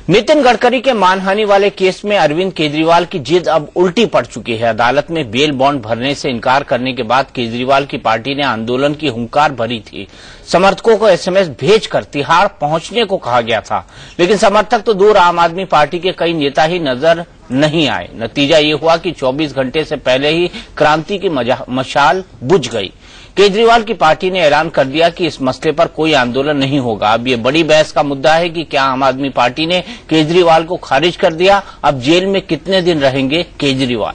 नितिन गडकरी के मानहानि वाले केस में अरविंद केजरीवाल की जिद अब उल्टी पड़ चुकी है। अदालत में बेल बॉन्ड भरने से इनकार करने के बाद केजरीवाल की पार्टी ने आंदोलन की हुंकार भरी थी। समर्थकों को एसएमएस भेजकर तिहाड़ पहुंचने को कहा गया था, लेकिन समर्थक तो दूर, आम आदमी पार्टी के कई नेता ही नजर नहीं आए। नतीजा ये हुआ कि 24 घंटे से पहले ही क्रांति की मशाल बुझ गई। केजरीवाल की पार्टी ने ऐलान कर दिया कि इस मसले पर कोई आंदोलन नहीं होगा। अब ये बड़ी बहस का मुद्दा है कि क्या आम आदमी पार्टी ने केजरीवाल को खारिज कर दिया? अब जेल में कितने दिन रहेंगे केजरीवाल?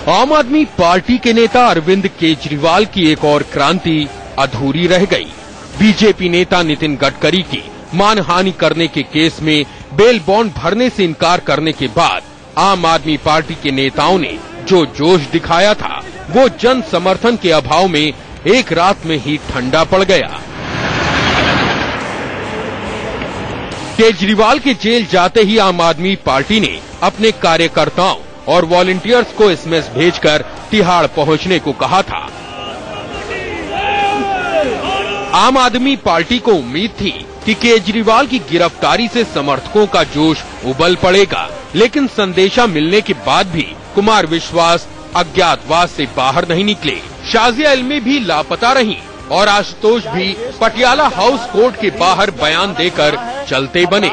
आम आदमी पार्टी के नेता अरविंद केजरीवाल की एक और क्रांति अधूरी रह गई। बीजेपी नेता नितिन गडकरी की मानहानि करने के केस में बेल बॉन्ड भरने से इनकार करने के बाद आम आदमी पार्टी के नेताओं ने जो जोश दिखाया था, वो जन समर्थन के अभाव में एक रात में ही ठंडा पड़ गया। केजरीवाल के जेल जाते ही आम आदमी पार्टी ने अपने कार्यकर्ताओं और वॉलंटियर्स को एसएमएस भेजकर तिहाड़ पहुंचने को कहा था। आम आदमी पार्टी को उम्मीद थी कि केजरीवाल की गिरफ्तारी से समर्थकों का जोश उबल पड़ेगा, लेकिन संदेशा मिलने के बाद भी कुमार विश्वास अज्ञातवास से बाहर नहीं निकले। शाजिया इल्मी भी लापता रहीं और आशुतोष भी पटियाला हाउस कोर्ट के बाहर बयान देकर चलते बने।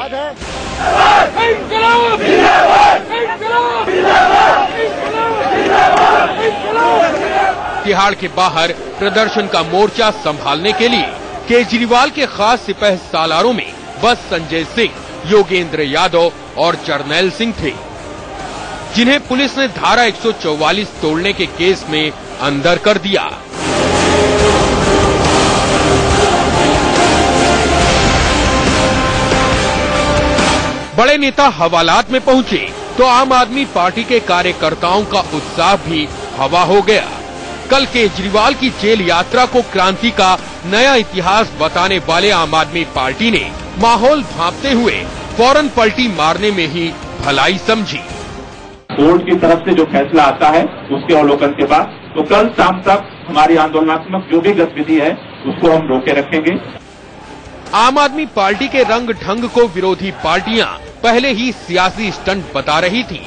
तिहाड़ के बाहर प्रदर्शन का मोर्चा संभालने के लिए केजरीवाल के खास सिपह सालारों में बस संजय सिंह, योगेंद्र यादव और जरनैल सिंह थे, जिन्हें पुलिस ने धारा 144 तोड़ने के केस में अंदर कर दिया। बड़े नेता हवालात में पहुंचे तो आम आदमी पार्टी के कार्यकर्ताओं का उत्साह भी हवा हो गया। कल केजरीवाल की जेल यात्रा को क्रांति का नया इतिहास बताने वाले आम आदमी पार्टी ने माहौल भांपते हुए फौरन पलटी मारने में ही भलाई समझी। कोर्ट की तरफ से जो फैसला आता है उसके अवलोकन के बाद तो कल शाम तक हमारी आंदोलनात्मक जो भी गतिविधि है उसको हम रोके रखेंगे। आम आदमी पार्टी के रंग ढंग को विरोधी पार्टियां पहले ही सियासी स्टंट बता रही थी।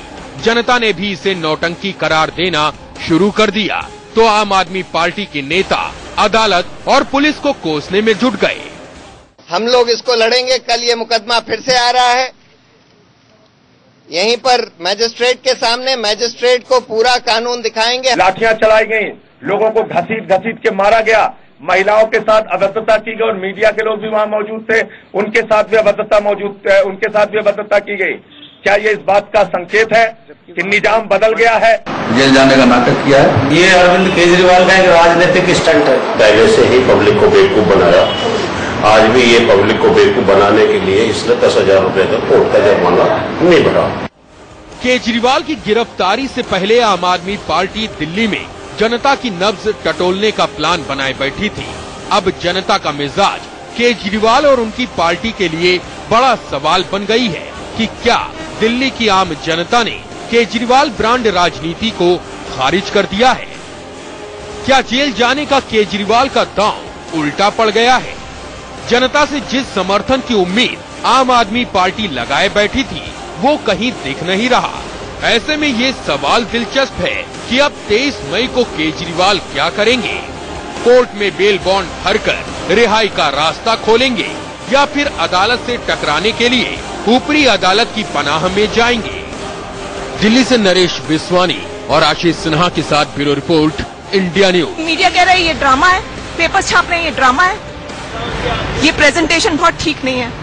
जनता ने भी इसे नौटंकी करार देना शुरू कर दिया तो आम आदमी पार्टी के नेता अदालत और पुलिस को कोसने में जुट गए। हम लोग इसको लड़ेंगे। कल ये मुकदमा फिर से आ रहा है। यहीं पर मजिस्ट्रेट के सामने मजिस्ट्रेट को पूरा कानून दिखाएंगे। लाठियां चलाई गई, लोगों को घसीट घसीट के मारा गया, महिलाओं के साथ अभद्रता की गई और मीडिया के लोग भी वहां मौजूद थे, उनके साथ भी अभद्रता की गई। क्या ये इस बात का संकेत है कि निजाम बदल गया है? जेल जाने का नाटक किया है। ये अरविंद केजरीवाल का एक राजनीतिक स्टंट है। पहले से ही पब्लिक को बेवकूफ बनाया, आज भी ये पब्लिक को बेवकूफ बनाने के लिए इसने 10,000 रुपए का कोर्ट का जुर्माना नहीं भरा। केजरीवाल की गिरफ्तारी से पहले आम आदमी पार्टी दिल्ली में जनता की नब्ज टटोलने का प्लान बनाए बैठी थी। अब जनता का मिजाज केजरीवाल और उनकी पार्टी के लिए बड़ा सवाल बन गई है कि क्या दिल्ली की आम जनता ने केजरीवाल ब्रांड राजनीति को खारिज कर दिया है? क्या जेल जाने का केजरीवाल का दांव उल्टा पड़ गया है? जनता से जिस समर्थन की उम्मीद आम आदमी पार्टी लगाए बैठी थी, वो कहीं दिख नहीं रहा। ऐसे में ये सवाल दिलचस्प है कि अब 23 मई को केजरीवाल क्या करेंगे? कोर्ट में बेल बॉन्ड भरकर रिहाई का रास्ता खोलेंगे या फिर अदालत से टकराने के लिए ऊपरी अदालत की पनाह में जाएंगे? दिल्ली से नरेश बिस्वानी और आशीष सिन्हा के साथ bureau report, India news. Media कह रहा है ये ड्रामा है, पेपर्स छाप रहे हैं ये ड्रामा है, ये प्रेजेंटेशन बहुत ठीक नहीं है।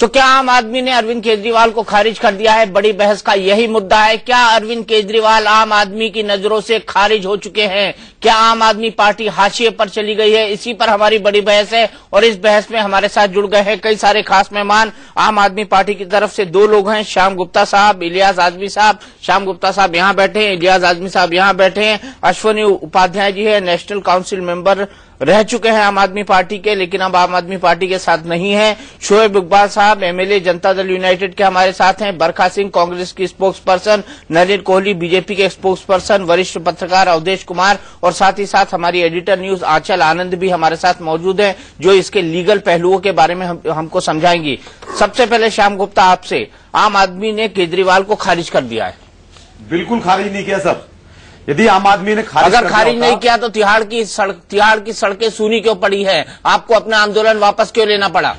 तो क्या आम आदमी ने अरविंद केजरीवाल को खारिज कर दिया है? बड़ी बहस का यही मुद्दा है। क्या अरविंद केजरीवाल आम आदमी की नजरों से खारिज हो चुके हैं? क्या आम आदमी पार्टी हाशिए पर चली गई है? इसी पर हमारी बड़ी बहस है और इस बहस में हमारे साथ जुड़ गए हैं कई सारे खास मेहमान। आम आदमी पार्टी की तरफ से 2 लोग हैं, श्याम गुप्ता साहब, इलियास आजमी साहब। श्याम गुप्ता साहब यहाँ बैठे हैं, इलियास आजमी साहब यहाँ बैठे हैं। अश्वनी उपाध्याय जी है, नेशनल काउंसिल मेंबर रह चुके हैं आम आदमी पार्टी के, लेकिन अब आम आदमी पार्टी के साथ नहीं है। शोएब इकबाल साहब एमएलए जनता दल यूनाइटेड के हमारे साथ हैं, बरखा सिंह कांग्रेस की spokes person, Narendra Kohli BJP के स्पोक्स पर्सन, वरिष्ठ पत्रकार अवधेश कुमार और साथ ही साथ हमारी एडिटर न्यूज आंचल आनंद भी हमारे साथ मौजूद है, जो इसके लीगल पहलुओं के बारे में हमको समझाएंगी। सबसे पहले श्याम गुप्ता आपसे, आम आदमी ने केजरीवाल को खारिज कर दिया है। बिल्कुल खारिज नहीं किया सर। यदि आम आदमी ने अगर खारिज नहीं किया तो तिहाड़ की सड़कें सूनी क्यों पड़ी है? आपको अपना आंदोलन वापस क्यों लेना पड़ा?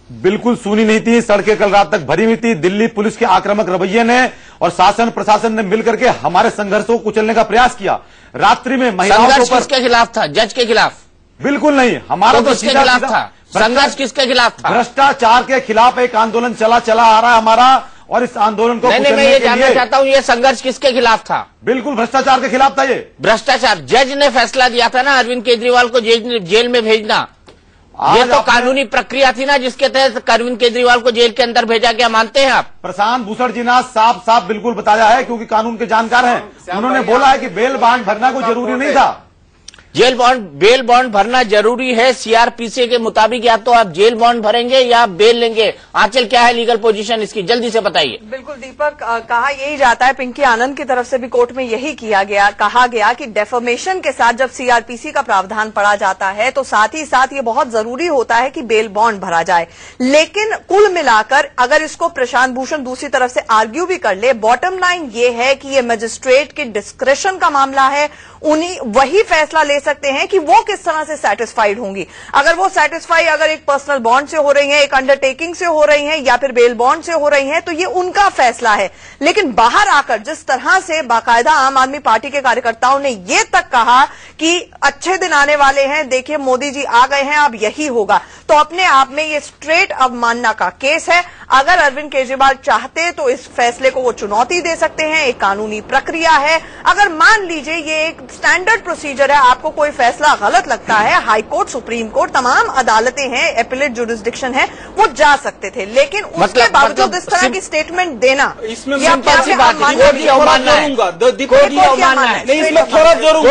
बिल्कुल सूनी नहीं थी, सड़कें कल रात तक भरी हुई थी। दिल्ली पुलिस के आक्रामक रवैये ने और शासन प्रशासन ने मिलकर के हमारे संघर्ष को कुचलने का प्रयास किया। रात्रि में महिलाओं संघर्ष किसके खिलाफ था? जज के खिलाफ? बिल्कुल नहीं, हमारा तो किसके खिलाफ था? संघर्ष किसके खिलाफ था? भ्रष्टाचार के खिलाफ एक आंदोलन चला आ रहा है हमारा, और इस आंदोलन को नहीं, मैं ये जानना चाहता हूँ, ये संघर्ष किसके खिलाफ था? बिल्कुल भ्रष्टाचार के खिलाफ था। ये भ्रष्टाचार, जज ने फैसला दिया था ना अरविंद केजरीवाल को जेल में भेजना। ये तो कानूनी प्रक्रिया थी ना जिसके तहत अरविंद केजरीवाल को जेल के अंदर भेजा गया, मानते हैं आप? प्रशांत भूषण जी ने साफ बिल्कुल बताया है, क्योंकि कानून के जानकार हैं। उन्होंने बोला है कि बेल बॉन्ड भरना कोई जरूरी नहीं था। बेल बॉन्ड भरना जरूरी है सीआरपीसी के मुताबिक, या तो आप जेल बॉन्ड भरेंगे या बेल लेंगे। आंचल, क्या है लीगल पोजीशन इसकी, जल्दी से बताइए। बिल्कुल दीपक, कहा यही जाता है, पिंकी आनंद की तरफ से भी कोर्ट में यही कहा गया कि डेफमेशन के साथ जब सीआरपीसी का प्रावधान पड़ा जाता है तो साथ ही साथ ये बहुत जरूरी होता है कि बेल बॉन्ड भरा जाए। लेकिन कुल मिलाकर अगर इसको प्रशांत भूषण दूसरी तरफ से आर्ग्यू भी कर ले, बॉटम लाइन ये है कि ये मजिस्ट्रेट के डिस्क्रेशन का मामला है। उन्हीं वही फैसला ले सकते हैं कि वो किस तरह से सेटिस्फाइड होंगी। अगर वो सेटिस्फाई अगर एक पर्सनल बॉन्ड से हो रही हैं, एक अंडरटेकिंग से हो रही हैं या फिर बेल बॉन्ड से हो रही हैं, तो ये उनका फैसला है। लेकिन बाहर आकर जिस तरह से बाकायदा आम आदमी पार्टी के कार्यकर्ताओं ने ये तक कहा कि अच्छे दिन आने वाले हैं, देखिए मोदी जी आ गए हैं, अब यही होगा, तो अपने आप में ये स्ट्रेट अवमानना का केस है। अगर अरविंद केजरीवाल चाहते तो इस फैसले को वो चुनौती दे सकते हैं, एक कानूनी प्रक्रिया है। अगर मान लीजिए ये एक स्टैंडर्ड प्रोसीजर है, आपको कोई फैसला गलत लगता है, हाई कोर्ट, सुप्रीम कोर्ट, तमाम अदालतें हैं, एपिलेट जुरिस्डिक्शन है, वो जा सकते थे। लेकिन उसके बावजूद इस तरह की स्टेटमेंट देना, इसमें सिंपल सी बात है, कोर्ट की अवमानना है। इसमें थोड़ा जरूर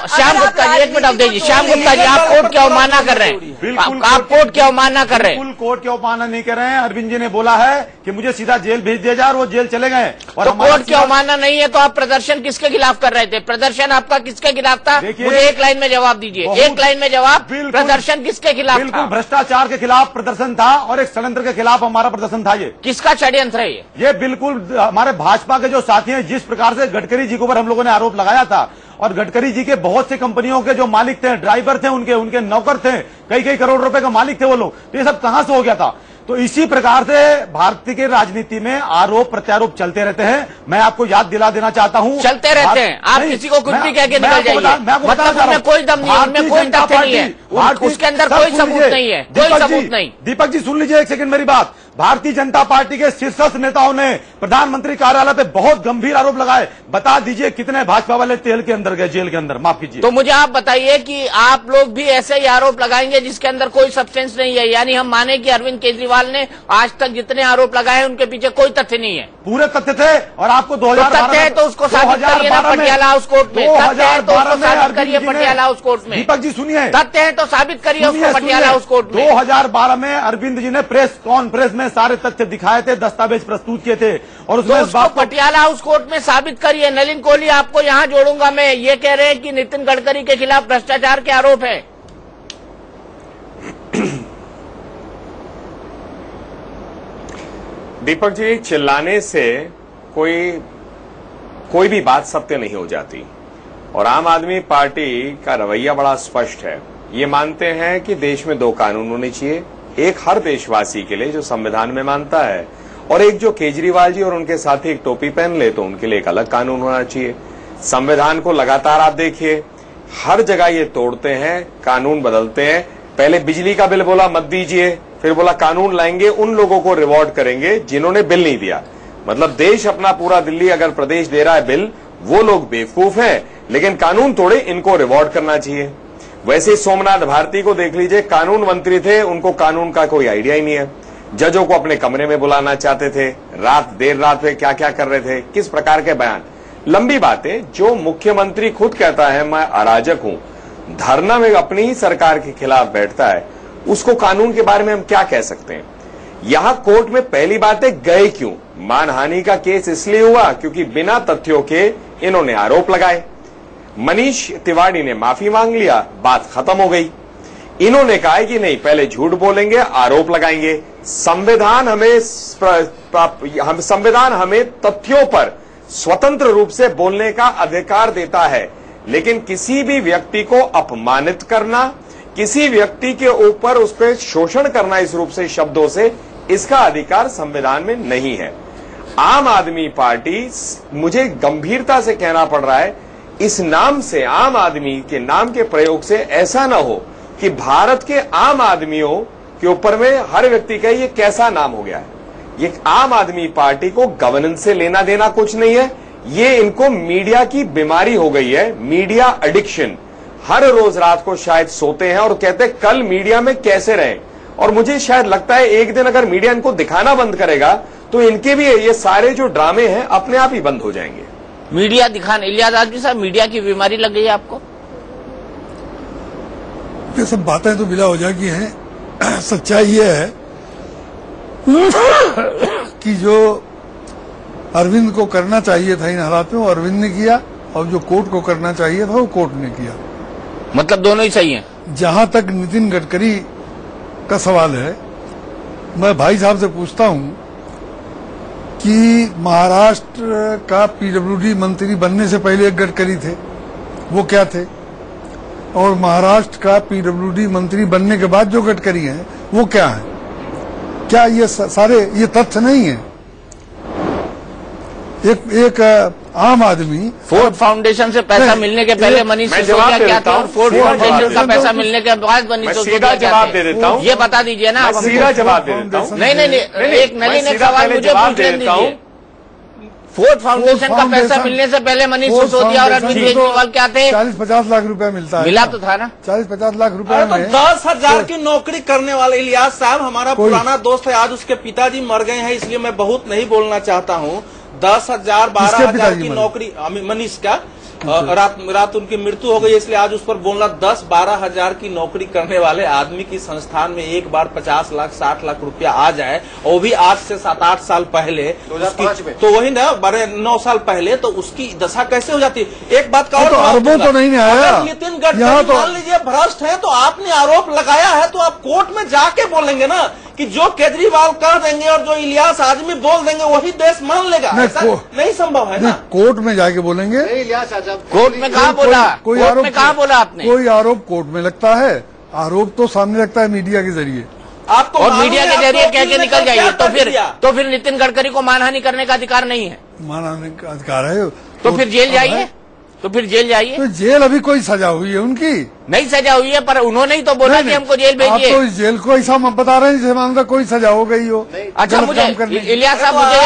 श्याम गुप्ता जी, एक मिनट आप दीजिए। श्याम गुप्ता जी, आप कोर्ट की अवमानना कर रहे हैं, आप कोर्ट की अवमानना कर रहे हैं। बिल्कुल कोर्ट की अवमानना नहीं कर रहे हैं। अरविंद जी ने बोला है कि मुझे सीधा जेल भेज दिया जाए, और वो जेल चले गए। और तो कोर्ट की अवमानना नहीं है तो आप प्रदर्शन किसके खिलाफ कर रहे थे? प्रदर्शन आपका किसके खिलाफ था? मुझे एक लाइन में जवाब दीजिए, एक लाइन में जवाब। प्रदर्शन किसके खिलाफ था? बिल्कुल भ्रष्टाचार के खिलाफ प्रदर्शन था, और एक षड्यंत्र के खिलाफ हमारा प्रदर्शन था। ये किसका षड्यंत्र है? ये बिल्कुल हमारे भाजपा के जो साथी हैं, जिस प्रकार से गडकरी जी के ऊपर हम लोगों ने आरोप लगाया था, और गडकरी जी के बहुत से कंपनियों के जो मालिक थे, ड्राइवर थे, उनके नौकर थे, कई करोड़ रुपए का मालिक थे वो लोग, तो ये सब कहां से हो गया था? तो इसी प्रकार से भारतीय की राजनीति में आरोप प्रत्यारोप चलते रहते हैं। मैं आपको याद दिला देना चाहता हूं, चलते रहते हैं। आप किसी को कुछ भी कह के निकल जाइए, मतलब उनमें कोई दम नहीं है, उनमें कोई तथ्य नहीं है, उसके अंदर कोई सबूत नहीं है, कोई सबूत नहीं। दीपक जी सुन लीजिए एक सेकंड मेरी बात। भारतीय जनता पार्टी के शीर्षस्थ नेताओं ने प्रधानमंत्री कार्यालय पे बहुत गंभीर आरोप लगाए। बता दीजिए कितने भाजपा वाले जेल के अंदर गए, जेल के अंदर, माफ कीजिए। तो मुझे आप बताइए कि आप लोग भी ऐसे ही आरोप लगाएंगे जिसके अंदर कोई सब्सटेंस नहीं है? यानी हम माने कि अरविंद केजरीवाल ने आज तक जितने आरोप लगाए उनके पीछे कोई तथ्य नहीं है? पूरे तथ्य थे, और आपको 2012 तथ्य है तो उसको साबित करिए ना पटियाला हाउस कोर्ट में। तथ्य है तो उसको साबित करिए पटियाला हाउस कोर्ट में। दीपक जी सुनिए, तथ्य है तो साबित करिए उसको पटियाला हाउस कोर्ट में। 2012 में अरविंद जी ने प्रेस कॉन्फ्रेंस में सारे तथ्य दिखाए थे, दस्तावेज प्रस्तुत किए थे, और उसमें तो उसको पटियाला हाउस कोर्ट में साबित करिए। नलिन कोहली, आपको यहां जोड़ूंगा मैं। ये कह रहे हैं कि नितिन गडकरी के खिलाफ भ्रष्टाचार के आरोप है। दीपक जी, चिल्लाने से कोई भी बात सत्य नहीं हो जाती, और आम आदमी पार्टी का रवैया बड़ा स्पष्ट है। ये मानते हैं कि देश में दो कानून होने चाहिए, एक हर देशवासी के लिए जो संविधान में मानता है, और एक जो केजरीवाल जी और उनके साथी एक टोपी पहन ले तो उनके लिए एक अलग कानून होना चाहिए। संविधान को लगातार आप देखिए, हर जगह ये तोड़ते हैं, कानून बदलते हैं। पहले बिजली का बिल बोला मत दीजिए, फिर बोला कानून लाएंगे, उन लोगों को रिवॉर्ड करेंगे जिन्होंने बिल नहीं दिया। मतलब देश अपना पूरा, दिल्ली अगर प्रदेश दे रहा है बिल, वो लोग बेवकूफ हैं, लेकिन कानून तोड़े, इनको रिवॉर्ड करना चाहिए। वैसे ही सोमनाथ भारती को देख लीजिए, कानून मंत्री थे, उनको कानून का कोई आइडिया ही नहीं है। जजों को अपने कमरे में बुलाना चाहते थे, देर रात में क्या क्या कर रहे थे, किस प्रकार के बयान, लंबी बातें। जो मुख्यमंत्री खुद कहता है मैं अराजक हूं, धरना में अपनी ही सरकार के खिलाफ बैठता है, उसको कानून के बारे में हम क्या कह सकते हैं। यहां कोर्ट में पहली बात है गए क्यों। मानहानि का केस इसलिए हुआ क्योंकि बिना तथ्यों के इन्होंने आरोप लगाए। मनीष तिवारी ने माफी मांग लिया, बात खत्म हो गई। इन्होंने कहा है कि नहीं, पहले झूठ बोलेंगे, आरोप लगाएंगे। संविधान हमें तथ्यों पर स्वतंत्र रूप से बोलने का अधिकार देता है, लेकिन किसी भी व्यक्ति को अपमानित करना, किसी व्यक्ति के ऊपर उस पर शोषण करना इस रूप से शब्दों से, इसका अधिकार संविधान में नहीं है। आम आदमी पार्टी, मुझे गंभीरता से कहना पड़ रहा है, इस नाम से, आम आदमी के नाम के प्रयोग से ऐसा ना हो कि भारत के आम आदमियों के ऊपर में हर व्यक्ति का ये कैसा नाम हो गया है। ये आम आदमी पार्टी को गवर्नेंस से लेना देना कुछ नहीं है, ये इनको मीडिया की बीमारी हो गई है, मीडिया एडिक्शन। हर रोज रात को शायद सोते हैं और कहते हैं कल मीडिया में कैसे रहें, और मुझे शायद लगता है एक दिन अगर मीडिया इनको दिखाना बंद करेगा तो इनके भी ये सारे जो ड्रामे हैं अपने आप ही बंद हो जाएंगे। मीडिया दिखाने, इलियास आजमी साहब, मीडिया की बीमारी लग गई है आपको? ये सब बातें तो बिला हो जाएगी हैं। सच्चाई ये है कि जो अरविंद को करना चाहिए था इन हालात में वो अरविंद ने किया, और जो कोर्ट को करना चाहिए था वो कोर्ट ने किया। मतलब दोनों ही सही हैं। जहां तक नितिन गडकरी का सवाल है, मैं भाई साहब से पूछता हूं कि महाराष्ट्र का पीडब्ल्यूडी मंत्री बनने से पहले एक गडकरी थे, वो क्या थे? और महाराष्ट्र का पीडब्ल्यूडी मंत्री बनने के बाद जो गडकरी हैं वो क्या है? क्या ये सारे ये तथ्य नहीं है? एक आम आदमी फोर्ड फाउंडेशन से पैसा मिलने के पहले मनीष सिसोदिया क्या था, और फोर्ड फाउंडेशन का पैसा मिलने के बाद मनीष सिसोदिया क्या थे, ये बता दीजिए ना। सीधा जवाब दे देता हूँ। नहीं, एक नलिन एक सवाल मुझे पूछने दीजिए। फोर्ड फाउंडेशन का पैसा मिलने से पहले मनीष सिसोदिया और अरविंद केजरीवाल क्या थे? 40-50 लाख रुपया मिलता है। मिला तो था ना 40-50 लाख रुपया में। 10,000 की नौकरी करने वाले इलियास साहब हमारा पुराना दोस्त है, आज उसके पिताजी मर गए हैं, इसलिए मैं बहुत नहीं बोलना चाहता हूँ। 10,000 12,000 की नौकरी मनीष का रात उनकी मृत्यु हो गई, इसलिए आज उस पर बोलना। 10-12 हजार की नौकरी करने वाले आदमी की संस्थान में एक बार 50 लाख 60 लाख रुपया आ जाए, और भी आज से 7-8 साल पहले, तो वही ना 9 साल पहले, तो उसकी दशा कैसे हो जाती? एक बात का और अरबों तो नहीं आया। नितिन गडकरी मान लीजिए भ्रष्ट है, तो आपने आरोप लगाया है, तो आप कोर्ट में जाके बोलेंगे ना कि जो केजरीवाल कह देंगे और जो इलियास आजमी बोल देंगे वही देश मान लेगा। ऐसा नहीं संभव है ना। कोर्ट में जाके बोलेंगे। कोर्ट में कहाँ बोला? कोर्ट में कहाँ बोला आपने? कोई आरोप कोर्ट में लगता है, आरोप तो सामने लगता है मीडिया के जरिए। आपको और मीडिया के जरिए कह के निकल जाइए, तो फिर नितिन गडकरी को मानहानि करने का अधिकार नहीं है? मानहानि का अधिकार है तो फिर जेल जाइए। तो जेल अभी कोई सजा हुई है उनकी? नहीं सजा हुई है, पर उन्होंने ही तो बोला कि हमको जेल भेजिए। आप तो इस जेल को ऐसा बता रहे हैं जैसे मानता कोई सजा हो गई हो। अच्छा, मुझे इलियास साहब मुझे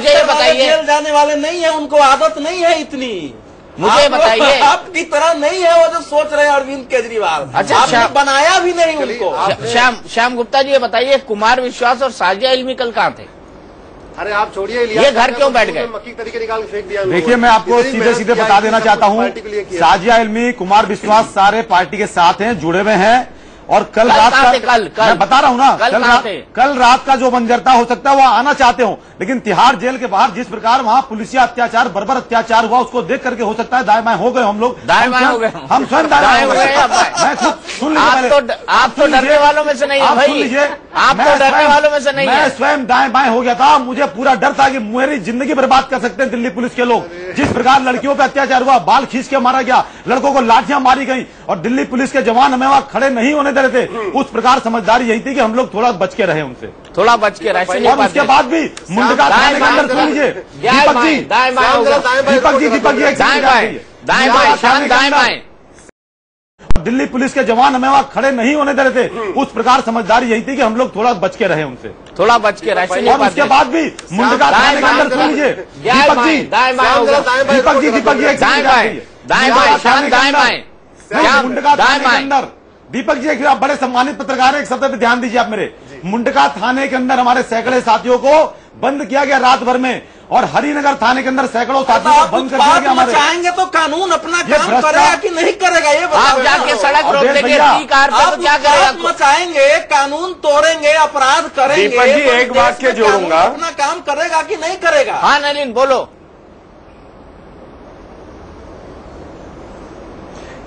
ये बताइए, जेल जाने वाले नहीं है, उनको आदत नहीं है इतनी। मुझे बताइए, आपकी तरह नहीं है वो जो सोच रहे हैं अरविंद केजरीवाल। अच्छा, आपने बनाया भी नहीं उनको। श्याम गुप्ता जी ये बताइए, कुमार विश्वास और साजिया इल्मी कल कहाँ थे? अरे आप छोड़िए, ये घर क्यों बैठ गए? मक्की तरीके निकाल के फेंक दिया। देखिए, मैं आपको सीधे बता देना चाहता हूँ, साजिया इल्मी, कुमार विश्वास सारे पार्टी के साथ हैं, जुड़े हुए हैं। और कल रात का मैं बता रहा हूँ ना, कल रात का जो मंजरता हो सकता है वो आना चाहते हो, लेकिन तिहाड़ जेल के बाहर जिस प्रकार वहाँ पुलिसिया अत्याचार, बर्बर अत्याचार हुआ, उसको देख करके हो सकता है दाएं बाएं हो गए हम लोग, हम स्वयं दाएं हो गए। मैं खुद सुन लीजिए, आप तो डरने वालों में से नहीं है भाई, आप तो डरने वालों में से नहीं है। मैं स्वयं दाएं बाएं हो गया था, मुझे पूरा डर था कि मेरी जिंदगी बर्बाद कर सकते हैं दिल्ली पुलिस के लोग। जिस प्रकार लड़कियों पर अत्याचार हुआ, बाल खींच के मारा गया, लड़कों को लाठियां मारी गई, और दिल्ली पुलिस के जवान हमें वहां खड़े नहीं होने दे रहे थे। उस प्रकार समझदारी यही थी कि हम लोग थोड़ा बच के रहे उनसे, थोड़ा बच के रहे। और उसके बाद भी मुंडका थाने के अंदर, सुन लीजिए दीपक जी, दाएं बाएं, दिल्ली पुलिस के जवान हमें वहां खड़े नहीं होने दे रहे थे। उस प्रकार समझदारी यही थी कि हम लोग थोड़ा बच के रहे उनसे, थोड़ा बच के रहे। और उसके बाद भी मुंडका थाने के अंदर, सुन लीजिए दीपक जी, मुंडका थाने के अंदर, दीपक जी आप बड़े सम्मानित पत्रकार हैं, एक शब्द पे ध्यान दीजिए आप मेरे। मुंडका थाने के अंदर हमारे सैकड़े साथियों को बंद किया गया रात भर में, और हरिनगर थाने के अंदर सैकड़ों साथियों को बंद कर दिया गया हमारे। चाहेंगे तो कानून अपना काम करेगा कि नहीं करेगा, ये आप जाके सड़क रोक देंगे कार पे तो क्या करेगा? मचाएंगे, कानून तोड़ेंगे, अपराध करेंगे। दीपक जी एक वाक्य जोड़ूंगा, अपना काम करेगा कि नहीं करेगा? हाँ नलिन बोलो।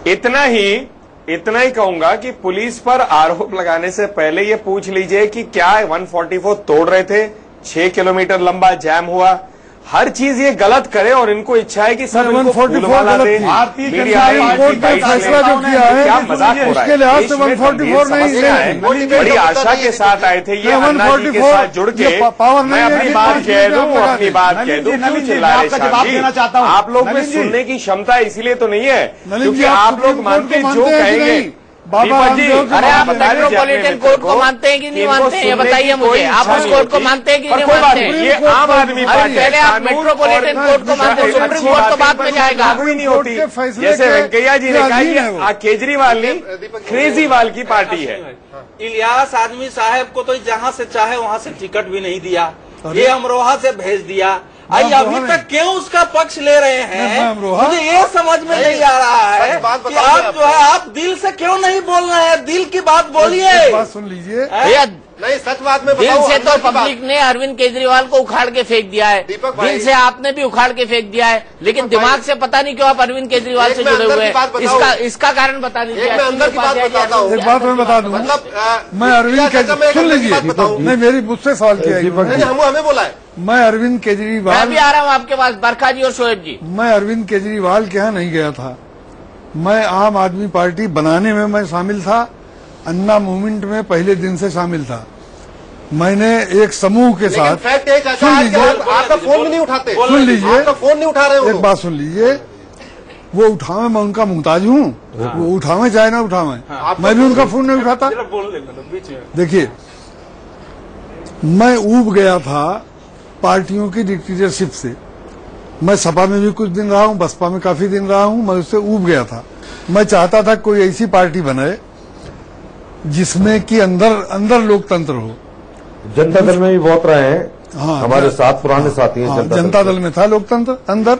इतना ही कहूंगा कि पुलिस पर आरोप लगाने से पहले ये पूछ लीजिए कि क्या 144 तोड़ रहे थे, 6 किलोमीटर लंबा जाम हुआ, हर चीज ये गलत करे और इनको इच्छा है कि सब इनको फूलमाला दे। कोर्ट ने फैसला जो किया है क्या मजाक हो रहा है? इसके लिहाज से 144 नहीं, बड़ी आशा के साथ आए थे ये अन्ना जी के साथ जुड़ के। मैं अपनी बात कह दूं, क्यों चिल्ला रहे श्याम जी? आप लोग में सुनने की क्षमता इसीलिए तो नहीं है क्योंकि आप लोग मानते जो कहेंगे। दीपक जी, अरे आप मेट्रोपॉलिटन कोर्ट को मानते हैं कि नहीं मानते हैं, ये बताइए मुझे। आप उस कोर्ट को मानते हैं कि नहीं मानते हैं? ये आम आदमी पार्टी, पहले आप मेट्रोपॉलिटन कोर्ट को मानते हैं, सुप्रीम कोर्ट तो बाद में जाएगा। नहीं होती, जैसे वेंकैया जी ने कहा कि केजरीवाल केजरीवाल की पार्टी है। इलियास आदमी साहब को तो जहां से चाहे वहां से टिकट भी नहीं दिया, ये अमरोहा से भेज दिया। अभी तक क्यों उसका पक्ष ले रहे हैं, मुझे ये समझ में नहीं आ रहा है कि आप जो है आप दिल से क्यों नहीं बोल रहे हैं, दिल की बात बोलिए। बात सुन लीजिए, नहीं सच बात में दिल से तो पब्लिक ने अरविंद केजरीवाल को उखाड़ के फेंक दिया है, दिल से आपने भी उखाड़ के फेंक दिया है, लेकिन दिमाग से पता नहीं क्यों आप अरविंद केजरीवाल से जुड़े हुए हैं। इसका कारण बता दीजिए। एक बात मैं बता दूं, मैं अरविंद केजरीवाल, सुन लीजिए, नहीं मेरी मुझसे सवाल किया हमें बोला है, मैं अरविंद केजरीवाल, मैं भी आ रहा हूँ आपके पास, बरखा जी और शोएब जी। मैं अरविंद केजरीवाल के यहाँ नहीं गया था, मैं आम आदमी पार्टी बनाने में मैं शामिल था, अन्ना मूवमेंट में पहले दिन से शामिल था। मैंने एक समूह के साथ, सुन लीजिए, आपका फोन भी नहीं उठाते, सुन लीजिए, आपका फोन नहीं उठा रहे, एक बात सुन लीजिए, वो उठावे मैं उनका मुहताज हूँ, वो उठावे चाहे ना उठावे, मैं भी उनका फोन नहीं उठाता। देखिए, मैं ऊब गया था पार्टियों की डिक्टेटरशिप से। मैं सपा में भी कुछ दिन रहा हूँ, बसपा में काफी दिन रहा हूँ, मैं उससे ऊब गया था। मैं चाहता था कोई ऐसी पार्टी बने जिसमें कि अंदर लोकतंत्र हो। जनता दल में भी बहुत रहे हैं, हाँ, हमारे साथ पुराने साथी हैं। जनता दल में था लोकतंत्र अंदर,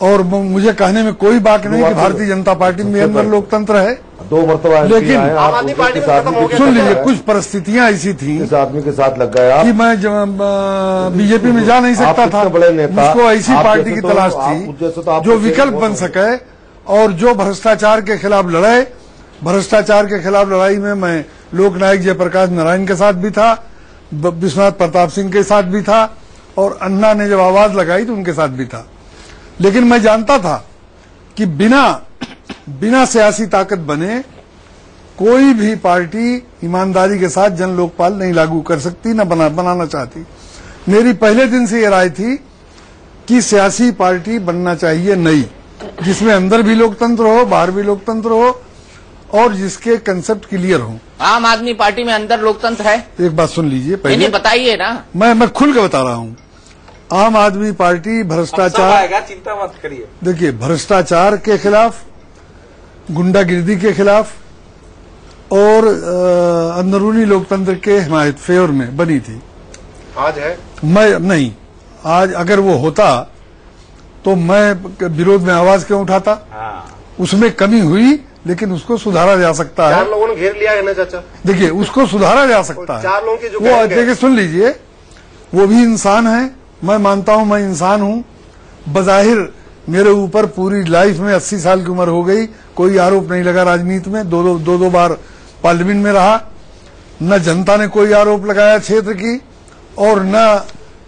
और मुझे कहने में कोई बात नहीं कि भारतीय जनता पार्टी में अंदर लोकतंत्र है, 2 मरतबा, लेकिन सुन लीजिए, कुछ परिस्थितियां ऐसी थी, इस आदमी के साथ लग गया कि मैं बीजेपी में जा नहीं सकता था। मुझको ऐसी पार्टी की तलाश थी जो विकल्प बन सके और जो भ्रष्टाचार के खिलाफ लड़े। भ्रष्टाचार के खिलाफ लड़ाई में मैं लोकनायक जयप्रकाश नारायण के साथ भी था, विश्वनाथ प्रताप सिंह के साथ भी था, और अन्ना ने जब आवाज लगाई तो उनके साथ भी था। लेकिन मैं जानता था कि बिना सियासी ताकत बने कोई भी पार्टी ईमानदारी के साथ जन लोकपाल नहीं लागू कर सकती, न बनाना चाहती। मेरी पहले दिन से ये राय थी कि सियासी पार्टी बनना चाहिए नई, जिसमें अंदर भी लोकतंत्र हो, बाहर भी लोकतंत्र हो, और जिसके कंसेप्ट क्लियर हो। आम आदमी पार्टी में अंदर लोकतंत्र है? एक बात सुन लीजिए, पहले बताइए ना। मैं खुल के बता रहा हूँ। आम आदमी पार्टी भ्रष्टाचार, चिंता मत करिए, देखिए, भ्रष्टाचार के खिलाफ, गुंडागिर्दी के खिलाफ और अंदरूनी लोकतंत्र के हिमायत फेवर में बनी थी। आज है? मैं नहीं, आज अगर वो होता तो मैं विरोध में आवाज क्यों उठाता? उसमें कमी हुई, लेकिन उसको सुधारा जा सकता है। 4 लोगों ने घेर लिया है ना चाचा। देखिए, उसको सुधारा जा सकता है। 4 लोगों की जो वो देखिए, सुन लीजिए, वो भी इंसान है, मैं मानता हूं मैं इंसान हूं। बजाहिर मेरे ऊपर पूरी लाइफ में 80 साल की उम्र हो गई, कोई आरोप नहीं लगा राजनीति में। दो बार पार्लियामेंट में रहा, न जनता ने कोई आरोप लगाया क्षेत्र की, और न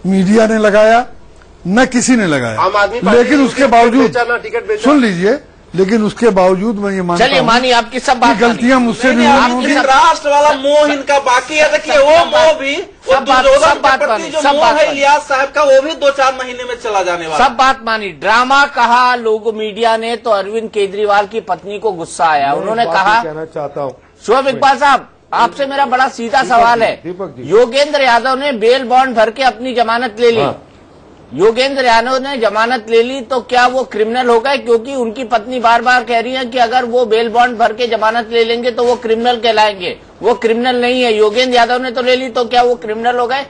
मीडिया ने लगाया, न किसी ने लगाया। लेकिन उसके बावजूद, सुन लीजिए, लेकिन उसके बावजूद मैं ये मानता हूं, चलिए मानिए आपकी सब बात, गलतियां मुझसे भी हुई। राष्ट्र वाला मोह इनका बाकी है। देखिए, वो मोह भी, वो दुर्योधन के प्रति जो मोह है इलियास साहब का, वो भी 2-4 महीने में चला जाने वाला। सब बात मानी। ड्रामा कहा लोग मीडिया ने, तो अरविंद केजरीवाल की पत्नी को गुस्सा आया। उन्होंने कहा, कहना चाहता हूँ शोएब इकबाल साहब, आपसे मेरा बड़ा सीधा सवाल है। योगेंद्र यादव ने बेल बॉन्ड भर के अपनी जमानत ले ली, योगेंद्र यादव ने जमानत ले ली, तो क्या वो क्रिमिनल हो गए? क्योंकि उनकी पत्नी बार बार कह रही है कि अगर वो बेल बॉन्ड भर के जमानत ले लेंगे तो वो क्रिमिनल कहलाएंगे। वो क्रिमिनल नहीं है, योगेंद्र यादव ने तो ले ली, तो क्या वो क्रिमिनल हो गए?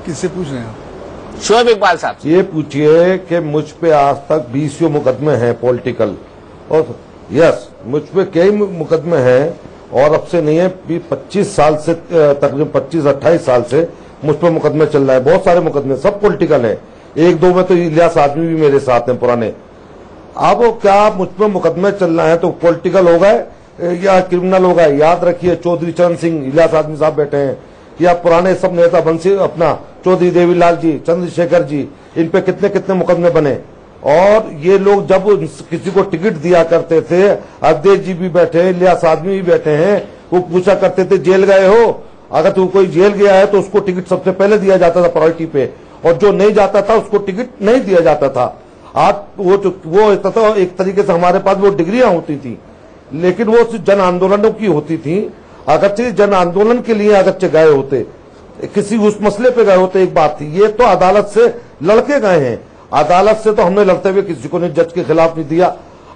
किससे पूछ रहे हैं आप? शोएब इकबाल साहब, ये पूछिए कि मुझ पे आज तक 20 मुकदमे हैं पॉलिटिकल, और यस मुझ पे कई मुकदमे हैं, और अब से नहीं है 25 साल से, तकरीबन 25-28 साल से मुझ पे मुकदमे चल रहा है। बहुत सारे मुकदमे सब पॉलिटिकल हैं, एक दो में तो इलियास आदमी भी मेरे साथ हैं पुराने। अब क्या मुझ पे मुकदमे चल रहे हैं तो पॉलिटिकल हो गए या क्रिमिनल हो गए? याद रखिए, चौधरी चरण सिंह, इलियास आदमी साहब बैठे हैं, या पुराने सब नेता बंसी अपना चौधरी देवीलाल जी, चंद्रशेखर जी, इन पे कितने कितने मुकदमे बने। और ये लोग जब किसी को टिकट दिया करते थे, अवधेश जी भी बैठे, इलियास आदमी भी बैठे हैं, वो पूछा करते थे जेल गए हो? अगर तू कोई जेल गया है तो उसको टिकट सबसे पहले दिया जाता था प्रायोरिटी पे, और जो नहीं जाता था उसको टिकट नहीं दिया जाता था। आज वो तो एक तरीके से हमारे पास वो डिग्रियां होती थी, लेकिन वो जन आंदोलनों की होती थी। अगरचे जन आंदोलन के लिए अगरचे गए होते, किसी उस मसले पे गए होते, एक बात थी। ये तो अदालत से लड़के गए हैं, अदालत से तो हमने लड़ते हुए किसी को ने जज के खिलाफ नहीं दिया।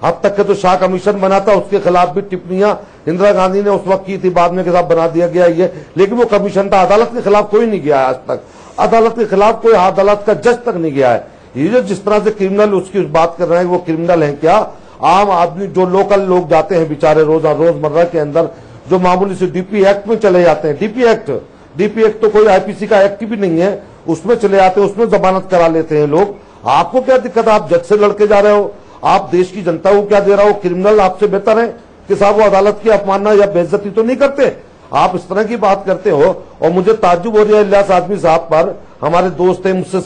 अब तक के तो शाह कमीशन बना था, उसके खिलाफ भी टिप्पणियां इंदिरा गांधी ने उस वक्त की थी, बाद में के साथ बना दिया गया ये, लेकिन वो कमीशन था। अदालत के खिलाफ कोई नहीं गया है आज तक, अदालत के खिलाफ कोई अदालत का जज तक नहीं गया है। ये जो जिस तरह से क्रिमिनल उसकी बात कर रहे हैं, वो क्रिमिनल है क्या? आम आदमी जो लोकल लोग जाते हैं बेचारे रोजमर्रा के अंदर, जो मामूली से डीपी एक्ट में चले जाते हैं, डीपी एक्ट तो कोई आईपीसी का एक्ट भी नहीं है, उसमें चले जाते हैं, उसमें जमानत करा लेते हैं लोग। आपको क्या दिक्कत है? आप जज से लड़के जा रहे हो, आप देश की जनता को क्या दे रहा हो? क्रिमिनल आपसे बेहतर है कि साहब वो अदालत की अपमानना या बेइज्जती तो नहीं करते? आप इस तरह की बात करते हो। और मुझे ताज्जुब हो रहा है इलियास आदमी साहब पर, हमारे दोस्त हैं, मुझसे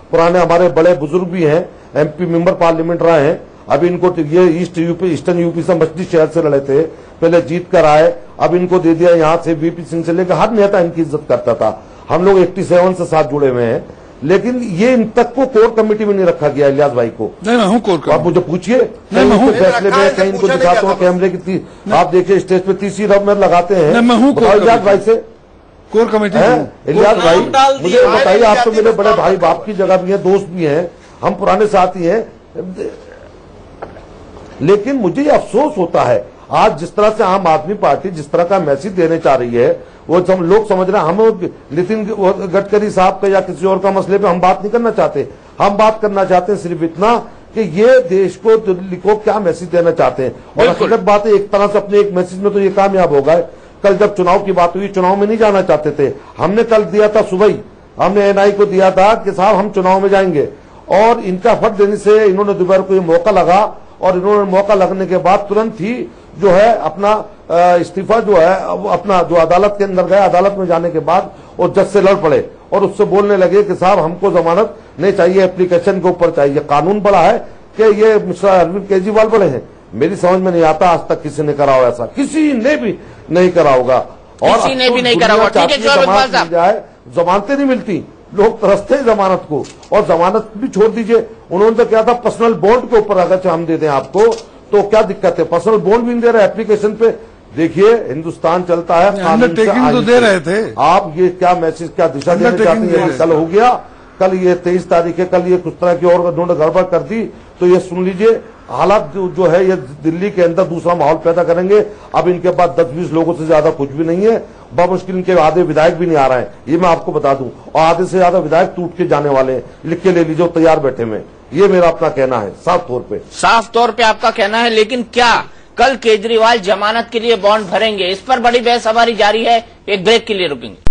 पुराने हमारे बड़े बुजुर्ग भी हैं, एमपी मेंबर पार्लियामेंट रहे हैं। अभी इनको ये ईस्टर्न यूपी से मछली शहर से लड़े थे, पहले जीत कर आए, अब इनको दे दिया यहाँ से। वीपी सिंह से लेकर हर नेता इनकी इज्जत करता था, हम लोग 87 से साथ जुड़े हुए हैं, लेकिन ये इन तक को कोर कमेटी में नहीं रखा गया इलियास भाई को। नहीं, मैं हूँ कोर कमेटी। आप मुझे पूछिए, फैसले में कहीं इनको दिखाता हूँ कैमरे की, आप देखिए स्टेज पे तीसरी रब में लगाते हैं। मैं हूँ इलियास भाई से कोर कमेटी। इलियास भाई मुझे बताइए, आप तो मेरे बड़े भाई बाप की जगह भी हैं, दोस्त भी हैं, हम पुराने साथी हैं, लेकिन मुझे अफसोस होता है आज जिस तरह से आम आदमी पार्टी जिस तरह का मैसेज देने चाह रही है, वो लोग समझ रहे हैं हम नितिन गडकरी साहब का या किसी और का मसले पे हम बात नहीं करना चाहते। हम बात करना चाहते हैं सिर्फ इतना कि ये देश को, दिल्ली को क्या मैसेज देना चाहते हैं। और हकीकत बात है, एक तरह से अपने एक मैसेज में तो ये कामयाब हो गए। कल जब चुनाव की बात हुई, चुनाव में नहीं जाना चाहते थे, हमने कल दिया था सुबह ही, हमने एनआई को दिया था कि साहब हम चुनाव में जाएंगे, और इनका फट देने से इन्होंने दोपहर को ये मौका लगा, और इन्होंने मौका लगने के बाद तुरंत ही जो है अपना इस्तीफा जो है अपना जो अदालत के अंदर गए, अदालत में जाने के बाद और जज से लड़ पड़े और उससे बोलने लगे कि साहब हमको जमानत नहीं चाहिए, एप्लीकेशन के ऊपर चाहिए। कानून बड़ा है कि ये मिस्टर अरविंद केजरीवाल बड़े हैं? मेरी समझ में नहीं आता आज तक किसी ने करा हो ऐसा, किसी ने भी नहीं करा होगा। और किसी ने भी नहीं करा होगा। ठीक है, जमानतें नहीं मिलती, लोग तरसते हैं जमानत को, और जमानत भी छोड़ दीजिए, उन्होंने तो क्या था पर्सनल बॉन्ड के ऊपर अगर हम दे दें आपको तो क्या दिक्कत है? पर्सनल बॉन्ड भी नहीं दे रहे एप्लीकेशन पे। देखिए हिंदुस्तान चलता है, अंडरटेकिंग तो दे रहे थे आप। ये क्या मैसेज, क्या दिशा देना चाहते हैं? कल हो गया, कल ये 23 तारीख है, कल ये कुछ तरह की और उन्होंने गड़बड़ कर दी, तो ये सुन लीजिए हालात जो है ये दिल्ली के अंदर दूसरा माहौल पैदा करेंगे। अब इनके पास 10-20 लोगों से ज्यादा कुछ भी नहीं है, बमुश्किल इनके आधे विधायक भी नहीं आ रहे हैं, ये मैं आपको बता दूं, और आधे से ज्यादा विधायक टूट के जाने वाले हैं। लिख के ले लीजिए, तैयार बैठे में। ये मेरा अपना कहना है, साफ तौर पे आपका कहना है। लेकिन क्या कल केजरीवाल जमानत के लिए बॉन्ड भरेंगे? इस पर बड़ी बहस हमारी जारी है, एक ब्रेक के लिए रुकेंगे।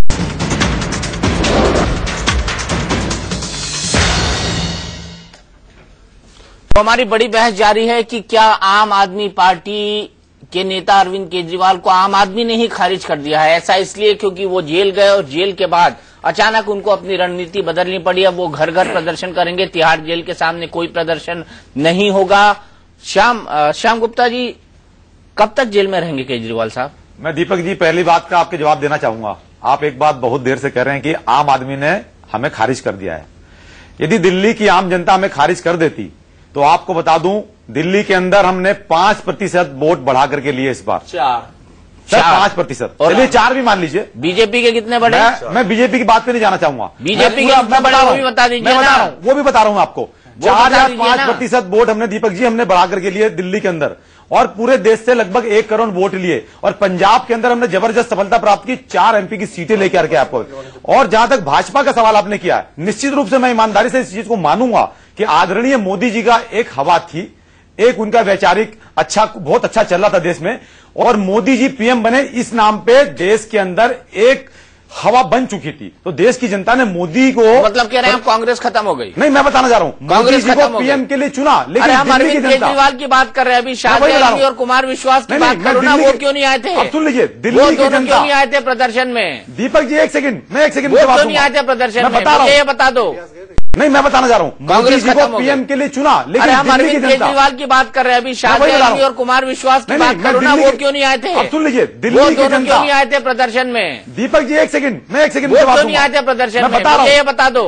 तो हमारी बड़ी बहस जारी है कि क्या आम आदमी पार्टी के नेता अरविंद केजरीवाल को आम आदमी ने ही खारिज कर दिया है। ऐसा इसलिए क्योंकि वो जेल गए और जेल के बाद अचानक उनको अपनी रणनीति बदलनी पड़ी। अब वो घर घर प्रदर्शन करेंगे, तिहाड़ जेल के सामने कोई प्रदर्शन नहीं होगा। श्याम गुप्ता जी, कब तक जेल में रहेंगे केजरीवाल साहब? मैं दीपक जी पहली बात का आपके जवाब देना चाहूंगा। आप एक बात बहुत देर से कह रहे हैं कि आम आदमी ने हमें खारिज कर दिया है। यदि दिल्ली की आम जनता हमें खारिज कर देती तो आपको बता दूं, दिल्ली के अंदर हमने 5% वोट बढ़ा करके लिए इस बार। 5%, चलिए 4 भी मान लीजिए। बीजेपी के कितने बढ़े? मैं बीजेपी की बात पे नहीं जाना चाहूंगा। बीजेपी के कितना बढ़ा वो भी बता दीजिए। मैं बता रहा हूं, वो भी बता रहा हूं आपको। 4 या 5% वोट हमने दीपक जी हमने बढ़ा करके लिए दिल्ली के अंदर, और पूरे देश से लगभग 1 करोड़ वोट लिए, और पंजाब के अंदर हमने जबरदस्त सफलता प्राप्त की, 4 MP की सीटें लेकर के आपको। और जहां तक भाजपा का सवाल आपने किया है, निश्चित रूप से मैं ईमानदारी से इस चीज को मानूंगा कि आदरणीय मोदी जी का एक हवा थी, एक उनका वैचारिक बहुत अच्छा चल रहा था देश में, और मोदी जी PM बने इस नाम पे देश के अंदर एक हवा बन चुकी थी। तो देश की जनता ने मोदी को, मतलब कह रहे हैं कांग्रेस खत्म हो गई? नहीं, मैं बताना चाह रहा हूँ, मोदी जी को PM के लिए चुना, लेकिन हम अरविंद केजरीवाल की बात कर रहे हैं, अभी शाहजहां और कुमार विश्वास की बात करो ना, वो क्यों नहीं आए थे? अब सुन लीजिए, दिल्ली की जनता क्यों नहीं आए थे प्रदर्शन में? दीपक जी एक सेकंड, मैं एक सेकंड वो क्यों नहीं आए थे प्रदर्शन में? ये बता दो। नहीं, मैं बताना चाह रहा हूँ, मोदी जी को PM के लिए चुना, लेकिन हम अरविंद केजरीवाल की बात कर रहे हैं, अभी शाहजहां और कुमार विश्वास की बात करो ना, वो क्यों नहीं आए थे? अब सुन लीजिए, दिल्ली की जनता क्यों नहीं आए थे प्रदर्शन में? दीपक जी एक सेकंड, मैं एक सेकंड, क्यों नहीं आए थे प्रदर्शन में? ये बता दो।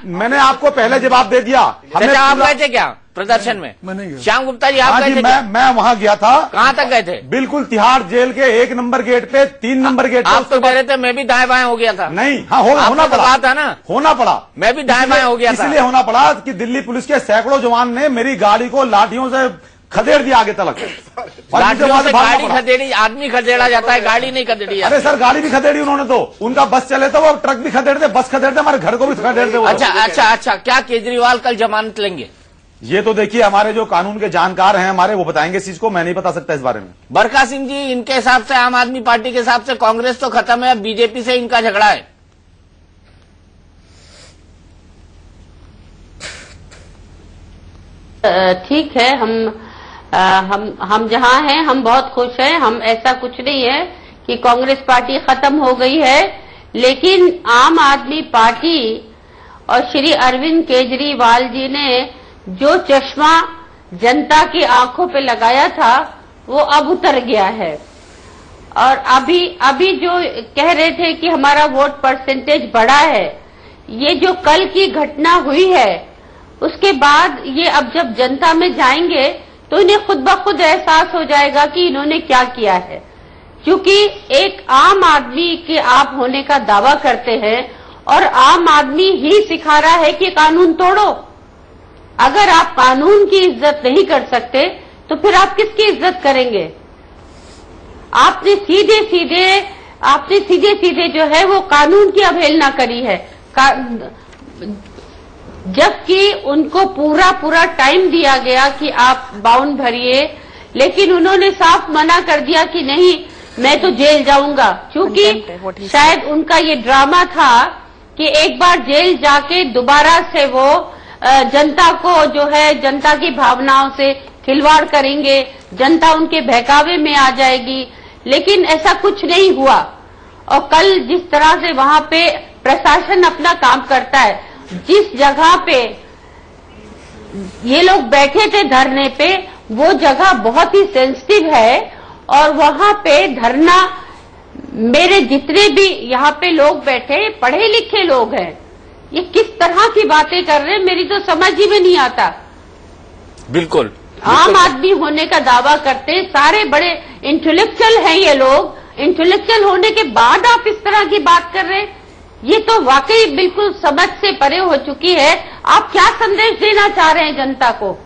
मैंने आपको पहले जवाब दे दिया। आप गए थे क्या प्रदर्शन में? श्याम गुप्ता जी आप गए थे? मैं वहां गया था। कहां तक गए थे? बिल्कुल तिहाड़ जेल के 1 नंबर गेट पे, 3 नंबर गेट पे। आप तो कह रहे थे मैं भी दाएं बाएं हो गया था। नहीं, हाँ होना पड़ा था ना, होना पड़ा, मैं भी दाएं बाएं हो गया था। इसलिए होना पड़ा कि दिल्ली पुलिस के सैकड़ों जवान ने मेरी गाड़ी को लाठियों से खदेड़ दिया आगे तक। लाठियों से गाड़ी खदेड़ी, आदमी खदेड़ा जाता है, गाड़ी नहीं खदेड़ी। अरे सर, गाड़ी भी खदेड़ी उन्होंने तो, उनका बस चले तो वो ट्रक भी खदेड़ते, बस खदेड़ते, हमारे घर को भी खदेड़ते। अच्छा, क्या केजरीवाल कल जमानत लेंगे? ये तो देखिए हमारे जो कानून के जानकार हैं हमारे, वो बताएंगे इस चीज को, मैं नहीं बता सकता इस बारे में। बरखा सिंह जी, इनके हिसाब से, आम आदमी पार्टी के हिसाब से कांग्रेस तो खत्म है, बीजेपी से इनका झगड़ा है। ठीक है, हम जहां हैं हम बहुत खुश हैं। हम ऐसा कुछ नहीं है कि कांग्रेस पार्टी खत्म हो गई है, लेकिन आम आदमी पार्टी और श्री अरविंद केजरीवाल जी ने जो चश्मा जनता की आंखों पे लगाया था वो अब उतर गया है। और अभी जो कह रहे थे कि हमारा वोट परसेंटेज बढ़ा है, ये जो कल की घटना हुई है उसके बाद ये अब जब जनता में जाएंगे तो इन्हें खुद ब खुद एहसास हो जाएगा कि इन्होंने क्या किया है। क्योंकि एक आम आदमी के आप होने का दावा करते हैं और आम आदमी ही सिखा रहा है कि कानून तोड़ो। अगर आप कानून की इज्जत नहीं कर सकते तो फिर आप किसकी इज्जत करेंगे? आपने सीधे सीधे जो है वो कानून की अवहेलना करी है, जबकि उनको पूरा टाइम दिया गया कि आप बाउंड भरिए, लेकिन उन्होंने साफ मना कर दिया कि नहीं, मैं तो जेल जाऊंगा। क्योंकि शायद उनका ये ड्रामा था कि एक बार जेल जाके दोबारा से वो जनता को जो है, जनता की भावनाओं से खिलवाड़ करेंगे, जनता उनके बहकावे में आ जाएगी, लेकिन ऐसा कुछ नहीं हुआ। और कल जिस तरह से वहां पे प्रशासन अपना काम करता है, जिस जगह पे ये लोग बैठे थे धरने पे, वो जगह बहुत ही सेंसिटिव है और वहां पे धरना, मेरे जितने भी यहाँ पे लोग बैठे पढ़े लिखे लोग हैं, ये किस तरह की बातें कर रहे हैं मेरी तो समझ ही में नहीं आता। बिल्कुल आम आदमी होने का दावा करते, सारे बड़े इंटेलेक्चुअल हैं ये लोग, इंटेलेक्चुअल होने के बाद आप इस तरह की बात कर रहे हैं, ये तो वाकई बिल्कुल समझ से परे हो चुकी है। आप क्या संदेश देना चाह रहे हैं जनता को?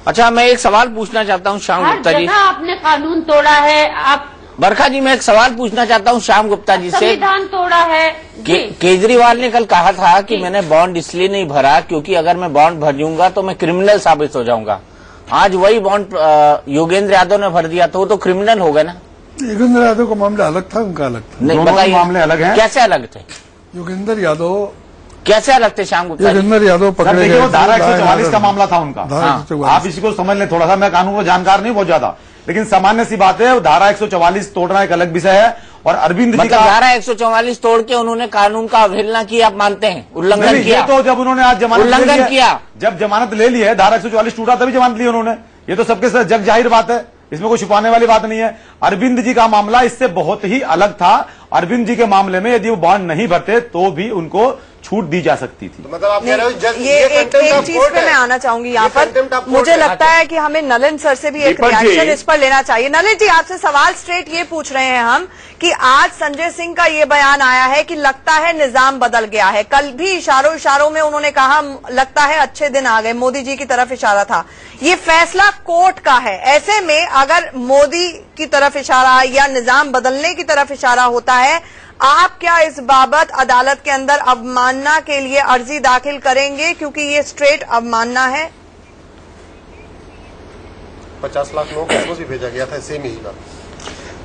अच्छा, मैं एक सवाल पूछना चाहता हूँ श्याम गुप्ता जी। आपने कानून तोड़ा है। आप बरखा जी, मैं एक सवाल पूछना चाहता हूँ श्याम गुप्ता जी से। संविधान तोड़ा है। केजरीवाल ने कल कहा था कि मैंने बॉन्ड इसलिए नहीं भरा क्योंकि अगर मैं बॉन्ड भरूंगा तो मैं क्रिमिनल साबित हो जाऊंगा। आज वही बॉन्ड योगेंद्र यादव ने भर दिया, तो वो तो क्रिमिनल हो गए ना। योगेंद्र यादव का मामला अलग था, उनका अलग था। नहीं, बताइए मामले अलग हैं। कैसे अलग थे? योगेंद्र यादव कैसे अलग थे श्याम गुप्ता? योगेंद्र यादव पकड़े गए, धारा 144 का मामला था उनका। आप इसी को समझ लें थोड़ा सा, मैं कानून को जानकार नहीं बहुत ज्यादा, लेकिन सामान्य सी बात है, धारा 144 तोड़ना एक अलग विषय है। और अरविंद जी का धारा 144 तोड़ के उन्होंने कानून का अवहेलना की, आप मानते हैं? उल्लंघन किया? तो जब उन्होंने आज जमानत उल्लंघन किया, जब जमानत ले ली है, धारा 144 टूटा तभी जमानत ली उन्होंने, ये तो सबके साथ जग जाहिर बात है, इसमें कोई छुपाने वाली बात नहीं है। अरविंद जी का मामला इससे बहुत ही अलग था। अरविंद जी के मामले में यदि वो बॉन्ड नहीं भरते तो भी उनको छूट दी जा सकती थी। तो मतलब आप कह रहे हो ये एक चीज पे मैं आना चाहूंगी यहाँ पर, मुझे लगता है कि हमें नलिन सर से भी एक रिएक्शन इस पर लेना चाहिए। नलिन जी, आपसे सवाल स्ट्रेट ये पूछ रहे हैं हम कि आज संजय सिंह का ये बयान आया है कि लगता है निजाम बदल गया है। कल भी इशारों में उन्होंने कहा लगता है अच्छे दिन आ गए, मोदी जी की तरफ इशारा था। ये फैसला कोर्ट का है, ऐसे में अगर मोदी की तरफ इशारा या निजाम बदलने की तरफ इशारा होता है, आप क्या इस बाबत अदालत के अंदर अवमानना के लिए अर्जी दाखिल करेंगे, क्योंकि ये स्ट्रेट अवमानना है? 50 लाख लोगों को भी भेजा गया था सेम ही बात।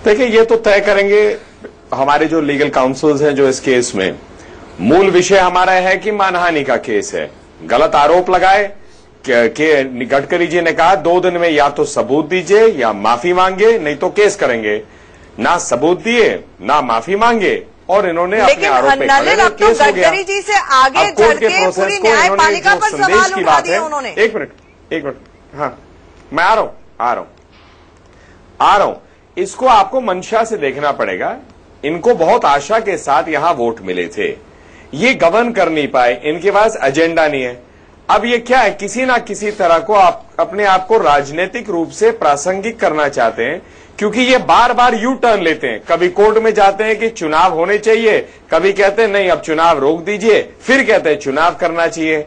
देखिए, ये तो तय करेंगे हमारे जो लीगल काउंसिल्स हैं जो इस केस में। मूल विषय हमारा है कि मानहानि का केस है, गलत आरोप लगाए कि गडकरी जी ने कहा 2 दिन में या तो सबूत दीजिए या माफी मांगे, नहीं तो केस करेंगे। ना सबूत दिए ना माफी मांगे और इन्होंने अपने आरोप पे खड़े रहे, केस हो गया। गडकरी जी से आगे चल के पूरी न्यायपालिका पर सवाल उठा दिए उन्होंने। एक मिनट, हाँ मैं आ रहा हूं। इसको आपको मंशा से देखना पड़ेगा। इनको बहुत आशा के साथ यहां वोट मिले थे, ये गवर्न कर नहीं पाए, इनके पास एजेंडा नहीं है। अब ये क्या है, किसी ना किसी तरह को आप अपने आप को राजनीतिक रूप से प्रासंगिक करना चाहते हैं, क्योंकि ये बार बार यू टर्न लेते हैं। कभी कोर्ट में जाते हैं कि चुनाव होने चाहिए, कभी कहते हैं नहीं अब चुनाव रोक दीजिए, फिर कहते हैं चुनाव करना चाहिए।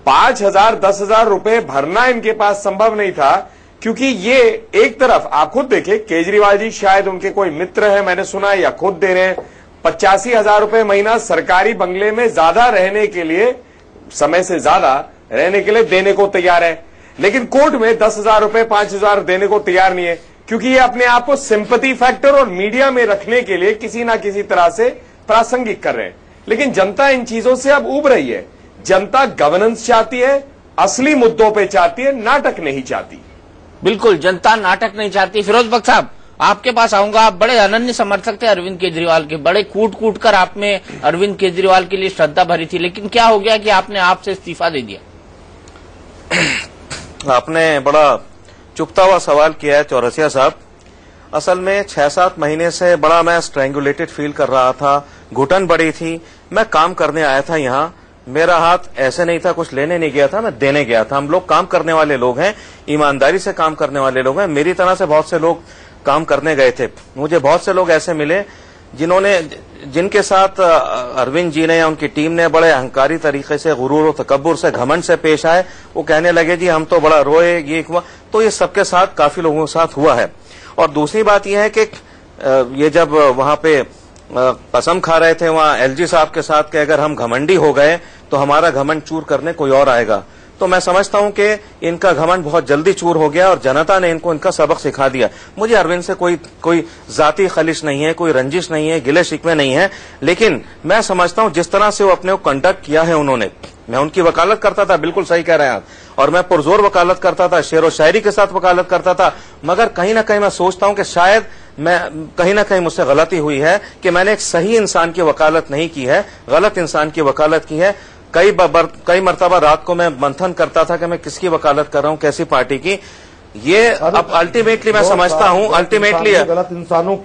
5,000 10,000 रुपए भरना इनके पास संभव नहीं था, क्योंकि ये एक तरफ आप खुद देखिए, केजरीवाल जी शायद उनके कोई मित्र है, मैंने सुना, या खुद दे रहे हैं 85,000 रुपए महीना सरकारी बंगले में ज्यादा रहने के लिए, समय से ज्यादा रहने के लिए देने को तैयार है। लेकिन कोर्ट में 10,000 रुपए 5,000 देने को तैयार नहीं है, क्योंकि ये अपने आप को सिंपैथी फैक्टर और मीडिया में रखने के लिए किसी ना किसी तरह से प्रासंगिक कर रहे हैं। लेकिन जनता इन चीजों से अब उब रही है। जनता गवर्नेंस चाहती है, असली मुद्दों पे चाहती है, नाटक नहीं चाहती। बिल्कुल, जनता नाटक नहीं चाहती। फिरोज बख्श साहब, आपके पास आऊंगा। आप बड़े अनन्य समर्थक थे अरविंद केजरीवाल के, बड़े कूट कर आप में अरविंद केजरीवाल के लिए श्रद्धा भरी थी, लेकिन क्या हो गया कि आपने आपसे इस्तीफा दे दिया? आपने बड़ा चुपता हुआ सवाल किया है चौरसिया साहब। असल में 6-7 महीने से बड़ा मैं स्ट्रेंगुलेटेड फील कर रहा था, घुटन बड़ी थी। मैं काम करने आया था यहाँ, मेरा हाथ ऐसे नहीं था, कुछ लेने नहीं गया था, मैं देने गया था। हम लोग काम करने वाले लोग हैं, ईमानदारी से काम करने वाले लोग हैं। मेरी तरह से बहुत से लोग काम करने गए थे। मुझे बहुत से लोग ऐसे मिले जिनके साथ अरविंद जी ने या उनकी टीम ने बड़े अहंकारी तरीके से, गुरूर और तकब्बुर से, घमंड से पेश आए। वो कहने लगे जी हम तो बड़ा रोए, ये हुआ। तो ये सबके साथ, काफी लोगों के साथ हुआ है। और दूसरी बात यह है कि ये जब वहां पे कसम खा रहे थे वहां एलजी साहब के साथ कि अगर हम घमंडी हो गए तो हमारा घमंड चूर करने कोई और आएगा, तो मैं समझता हूं कि इनका घमंड बहुत जल्दी चूर हो गया और जनता ने इनको इनका सबक सिखा दिया। मुझे अरविंद से कोई जाती खलिश नहीं है, कोई रंजिश नहीं है, गिले शिकवे नहीं है। लेकिन मैं समझता हूं जिस तरह से वो अपने को कंडक्ट किया है उन्होंने, मैं उनकी वकालत करता था, बिल्कुल सही कह रहे हैं आप, और मैं पुरजोर वकालत करता था, शेर व शायरी के साथ वकालत करता था। मगर कहीं ना कहीं मैं सोचता हूं कि शायद मैं कहीं ना कहीं मुझसे गलती हुई है कि मैंने एक सही इंसान की वकालत नहीं की है, गलत इंसान की वकालत की है। कई मर्तबा रात को मैं मंथन करता था कि मैं किसकी वकालत कर रहा हूं, कैसी पार्टी की। ये अब अल्टीमेटली मैं समझता हूं, अल्टीमेटली गलत इंसानों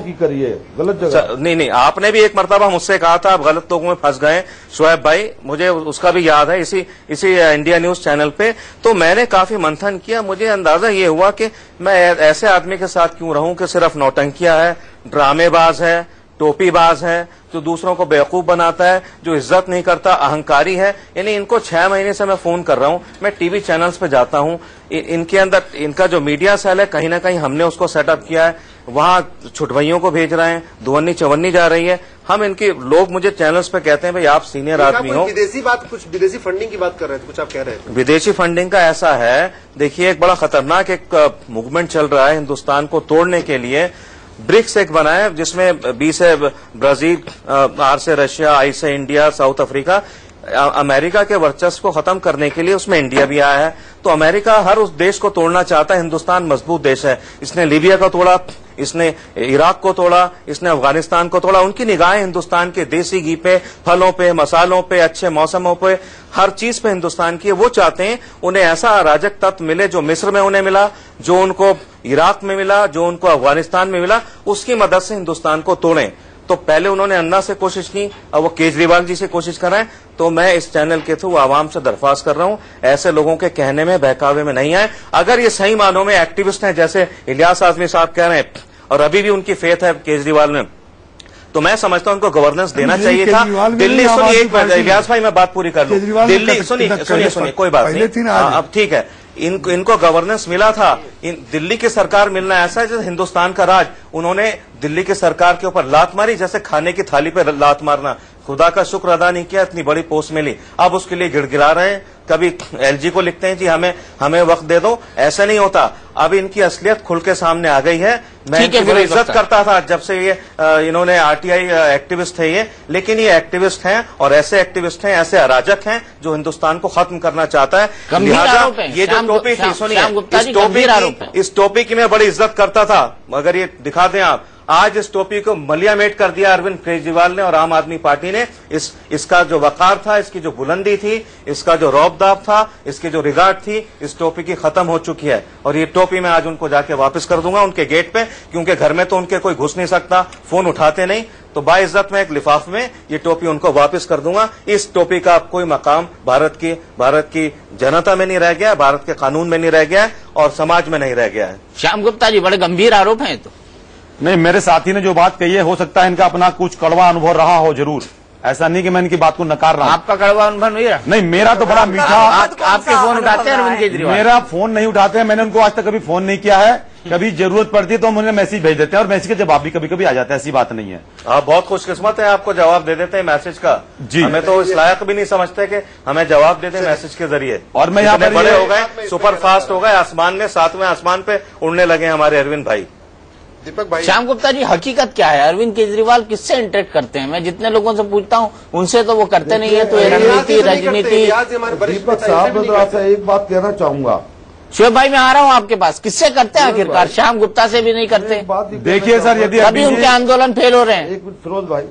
की करिए, गलत जगह नहीं, आपने भी एक मर्तबा मुझसे कहा था आप गलत लोगों में फंस गए, शोएब भाई, मुझे उसका भी याद है, इसी इंडिया न्यूज चैनल पे। तो मैंने काफी मंथन किया, मुझे अंदाजा ये हुआ कि मैं ऐसे आदमी के साथ क्यों रहूं कि सिर्फ नौटंकिया है, ड्रामेबाज है, टोपीबाज है, जो दूसरों को बेवकूफ बनाता है, जो इज्जत नहीं करता, अहंकारी है। यानी इनको 6 महीने से मैं फोन कर रहा हूं, मैं टीवी चैनल्स पे जाता हूं, इनके अंदर इनका जो मीडिया सेल है कहीं ना कहीं हमने उसको सेटअप किया है, वहां छुटभइयों को भेज रहे हैं, दुवन्नी चवन्नी जा रही है। हम इनके लोग मुझे चैनल्स पे कहते हैं भाई आप सीनियर आदमी हो। कुछ विदेशी फंडिंग की बात कर रहे थे, कुछ आप कह रहे थे। विदेशी फंडिंग का ऐसा है, देखिए एक बड़ा खतरनाक एक मूवमेंट चल रहा है हिंदुस्तान को तोड़ने के लिए। ब्रिक्स एक बना है जिसमें बी से ब्राजील, आर से रशिया, आई से इंडिया, साउथ अफ्रीका, अमेरिका के वर्चस्व को खत्म करने के लिए उसमें इंडिया भी आया है। तो अमेरिका हर उस देश को तोड़ना चाहता है। हिंदुस्तान मजबूत देश है, इसने लीबिया को तोड़ा, इसने इराक को तोड़ा, इसने अफगानिस्तान को तोड़ा। उनकी निगाहें हिंदुस्तान के देसी घी पे, फलों पे, मसालों पे, अच्छे मौसमों पे, हर चीज पे हिंदुस्तान की। वो चाहते हैं उन्हें ऐसा अराजक तत्व मिले जो मिस्र में उन्हें मिला, जो उनको इराक में मिला, जो उनको अफगानिस्तान में मिला, उसकी मदद से हिंदुस्तान को तोड़ें। तो पहले उन्होंने अन्ना से कोशिश की, अब वो केजरीवाल जी से कोशिश कर रहे हैं। तो मैं इस चैनल के थ्रू आवाम से दरख्वास्त कर रहा हूं, ऐसे लोगों के कहने में, बहकावे में नहीं आए। अगर ये सही मानों में एक्टिविस्ट हैं, जैसे इलियास आजमी साहब कह रहे हैं, और अभी भी उनकी फेथ है केजरीवाल में, तो मैं समझता हूं उनको गवर्नेंस देना चाहिए था। दिल्ली, सुनिए एक मिनट इलियास भाई, मैं बात पूरी कर लूं। दिल्ली, सुनिए कोई बात नहीं, अब ठीक है, इनको गवर्नेंस मिला था। दिल्ली की सरकार मिलना ऐसा है जैसे हिंदुस्तान का राज, उन्होंने दिल्ली की सरकार के ऊपर लात मारी, जैसे खाने की थाली पे लात मारना। खुदा का शुक्र अदा नहीं किया, इतनी बड़ी पोस्ट मिली, अब उसके लिए गिड़गिड़ा रहे हैं। कभी एलजी को लिखते हैं जी हमें वक्त दे दो, ऐसा नहीं होता। अब इनकी असलियत खुल के सामने आ गई है। मैं इनकी बड़ी इज्जत करता था जब से ये इन्होंने आरटीआई एक्टिविस्ट है ये, लेकिन ये एक्टिविस्ट हैं और ऐसे एक्टिविस्ट हैं, ऐसे अराजक हैं जो हिंदुस्तान को खत्म करना चाहता है। लिहाजा ये जो टोपी थी, सुनिए, इस टोपी की मैं बड़ी इज्जत करता था, मगर ये दिखा दें आप, आज इस टोपी को मलियामेट कर दिया अरविंद केजरीवाल ने और आम आदमी पार्टी ने। इसका जो वकार था, इसकी जो बुलंदी थी, इसका जो रौबदाब था, इसकी जो रिगार्ड थी, इस टोपी की खत्म हो चुकी है। और ये टोपी मैं आज उनको जाके वापस कर दूंगा उनके गेट पे, क्योंकि घर में तो उनके कोई घुस नहीं सकता, फोन उठाते नहीं। तो बाइज्जत में एक लिफाफ में ये टोपी उनको वापस कर दूंगा। इस टोपी का अब कोई मकाम भारत की जनता में नहीं रह गया, भारत के कानून में नहीं रह गया है और समाज में नहीं रह गया है। श्याम गुप्ता जी, बड़े गंभीर आरोप हैं। तो नहीं, मेरे साथी ने जो बात कही है, हो सकता है इनका अपना कुछ कड़वा अनुभव रहा हो, जरूर। ऐसा नहीं कि मैं इनकी बात को नकार रहा हूं। आपका कड़वा अनुभव नहीं रहा? नहीं, मेरा तो बड़ा मीठा। आपके फोन उठाते हैं अरविंद केजरीवाल? मेरा फोन नहीं उठाते हैं, मैंने उनको आज तक कभी फोन नहीं किया है। कभी जरूरत पड़ती है तो हम उन्हें मैसेज भेज देते हैं और मैसेज के जवाब भी कभी कभी आ जाता है, ऐसी बात नहीं है। आप बहुत खुशकिस्मत है, आपको जवाब दे देते हैं मैसेज का जी। हमें तो इस लायक भी नहीं समझते कि हमें जवाब देते हैं मैसेज के जरिए। और मैं यहाँ पर बड़े हो गए, सुपर फास्ट हो गए, आसमान में 7वें आसमान पे उड़ने लगे हमारे अरविंद भाई। दीपक भाई, श्याम गुप्ता जी, हकीकत क्या है? अरविंद केजरीवाल किससे इंटरेक्ट करते हैं? मैं जितने लोगों से पूछता हूं उनसे तो वो करते नहीं है। तो रणनीति, राजनीति। दीपक साहब, मैं तो आपसे एक बात कहना चाहूंगा। शोएब भाई, मैं आ रहा हूं आपके पास। किससे करते हैं आखिरकार? श्याम गुप्ता से भी नहीं करते। देखिए सर, यदि अभी उनके आंदोलन फेल हो रहे हैं। एक मिनट फिरोज भाई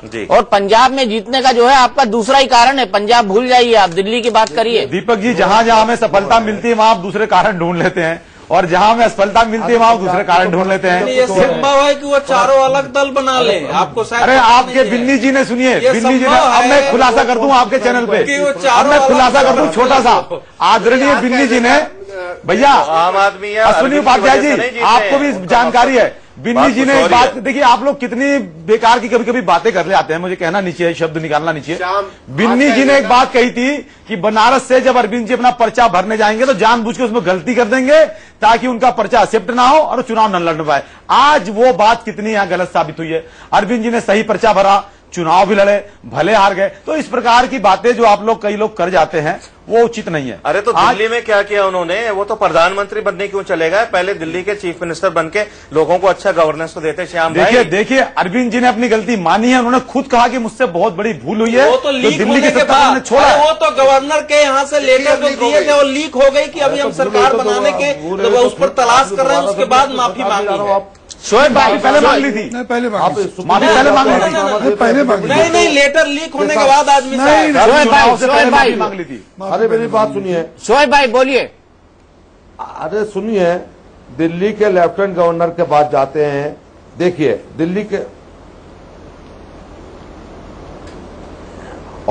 जी। और पंजाब में जीतने का जो है आपका दूसरा ही कारण है। पंजाब भूल जाइए, आप दिल्ली की बात करिए। दीपक जी, जहां जहां हमें सफलता मिलती है वहां आप दूसरे कारण ढूंढ लेते हैं, और जहां हमें असफलता मिलती है वहां दूसरे कारण ढूंढ लेते हैं। ये संभव है कि वो चारों अलग दल बना ले? आपको शायद अरे आपके बिन्नी जी ने, सुनिए, बिन्नी जी ने, अब मैं खुलासा कर दूं आपके चैनल पे, अब मैं खुलासा कर दूं छोटा सा। आदरणीय बिन्नी जी ने, भैया आम आदमी है, अश्विनी उपाध्याय जी, आपको भी जानकारी है, बिन्नी जी ने एक बात, देखिए आप लोग कितनी बेकार की कभी कभी बातें कर ले आते हैं, मुझे कहना नहीं चाहिए, शब्द निकालना नहीं चाहिए। बिन्नी जी ने एक बात कही थी कि बनारस से जब अरविंद जी अपना पर्चा भरने जाएंगे तो जानबूझ के उसमें गलती कर देंगे ताकि उनका पर्चा एक्सेप्ट ना हो और चुनाव न लड़ पाए। आज वो बात कितनी यहां गलत साबित हुई है। अरविंद जी ने सही पर्चा भरा, चुनाव भी लड़े, भले हार गए। तो इस प्रकार की बातें जो आप लोग, कई लोग कर जाते हैं, वो उचित नहीं है। अरे तो दिल्ली में क्या किया उन्होंने? वो तो प्रधानमंत्री बनने क्यों चले गए? पहले दिल्ली के चीफ मिनिस्टर बन के लोगों को अच्छा गवर्नेंस तो देते। श्याम भाई, देखिए अरविंद जी ने अपनी गलती मानी है, उन्होंने खुद कहा कि मुझसे बहुत बड़ी भूल हुई है। वो तो लीक होने के बाद छोड़ा, वो तो गवर्नर के यहाँ से लेटर जो दिए थे वो लीक हो गई कि अभी हम सरकार बनाने के उस पर तलाश कर रहे हैं, उसके बाद माफी मांगी। शोएब भाई पहले मांग ली थी, पहले मांग ली थी, नहीं, लेटर लीक होने के बाद आदमी शोएब भाई मांग ली थी। अरे मेरी बात सुनिए शोएब भाई, बोलिए। अरे सुनिए, दिल्ली के लेफ्टिनेंट गवर्नर के पास जाते हैं, देखिए दिल्ली के,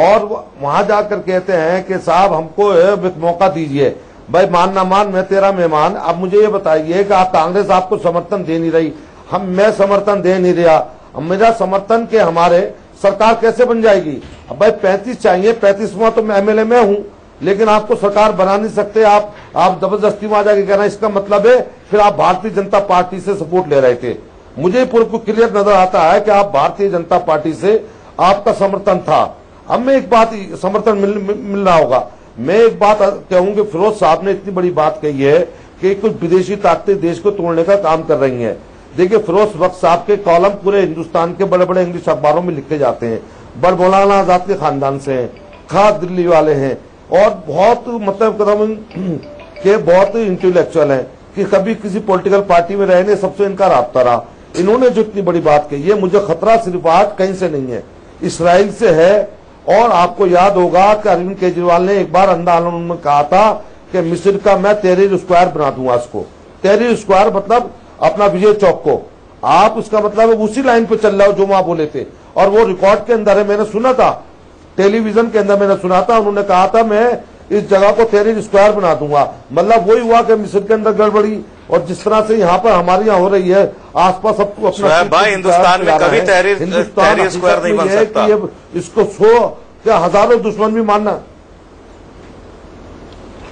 और वहां जाकर कहते हैं कि साहब हमको एक मौका दीजिए। भाई मान ना मान, मैं तेरा मेहमान। अब मुझे ये बताइए कि आप कांग्रेस आपको समर्थन दे नहीं रही, मैं समर्थन दे नहीं रहा, मेरा समर्थन के हमारे सरकार कैसे बन जाएगी? अब भाई 35 चाहिए, 35वां तो मैं एमएलए में हूं, लेकिन आप तो सरकार बना नहीं सकते। आप जबरदस्ती में आ जाके कहना, इसका मतलब है फिर आप भारतीय जनता पार्टी से सपोर्ट ले रहे थे। मुझे पूरा क्लियर नजर आता है कि आप भारतीय जनता पार्टी से आपका समर्थन था। अब मैं एक बात, समर्थन मिल रहा होगा। मैं एक बात कहूंगी, फिरोज साहब ने इतनी बड़ी बात कही है कि कुछ विदेशी ताकतें देश को तोड़ने का काम कर रही हैं। देखिए फिरोज वक्त साहब के कॉलम पूरे हिंदुस्तान के बड़े बड़े इंग्लिश अखबारों में लिखे जाते हैं। मौलाना आजाद के खानदान से हैं, खास दिल्ली वाले हैं, और बहुत मतलब कदम के बहुत इंटेलेक्चुअल हैं कि कभी किसी पॉलिटिकल पार्टी में रहने, सबसे इनका राब्ता रहा। इन्होंने जो इतनी बड़ी बात कही है, मुझे खतरा सिर्फ आज कहीं से नहीं है, इसराइल से है। और आपको याद होगा कि अरविंद केजरीवाल ने एक बार आंदोलन में कहा था कि मिस्र का मैं तहरीर स्क्वायर बना दूंगा इसको। तहरीर स्क्वायर मतलब अपना विजय चौक को। आप उसका मतलब है उसी लाइन पे चल रहे हो जो वहां बोले थे, और वो रिकॉर्ड के अंदर है। मैंने सुना था, टेलीविजन के अंदर मैंने सुना था, उन्होंने कहा था मैं इस जगह को तहरीर स्क्वायर बना दूंगा। मतलब वही हुआ कि मिस्र के अंदर गड़बड़ी, और जिस तरह से यहाँ पर हमारे यहाँ हो रही है आसपास सबको अपना भाई हिंदुस्तान में कभी तहरीर स्क्वायर नहीं बन सकता। इसको 100 या हजारों दुश्मन भी मानना।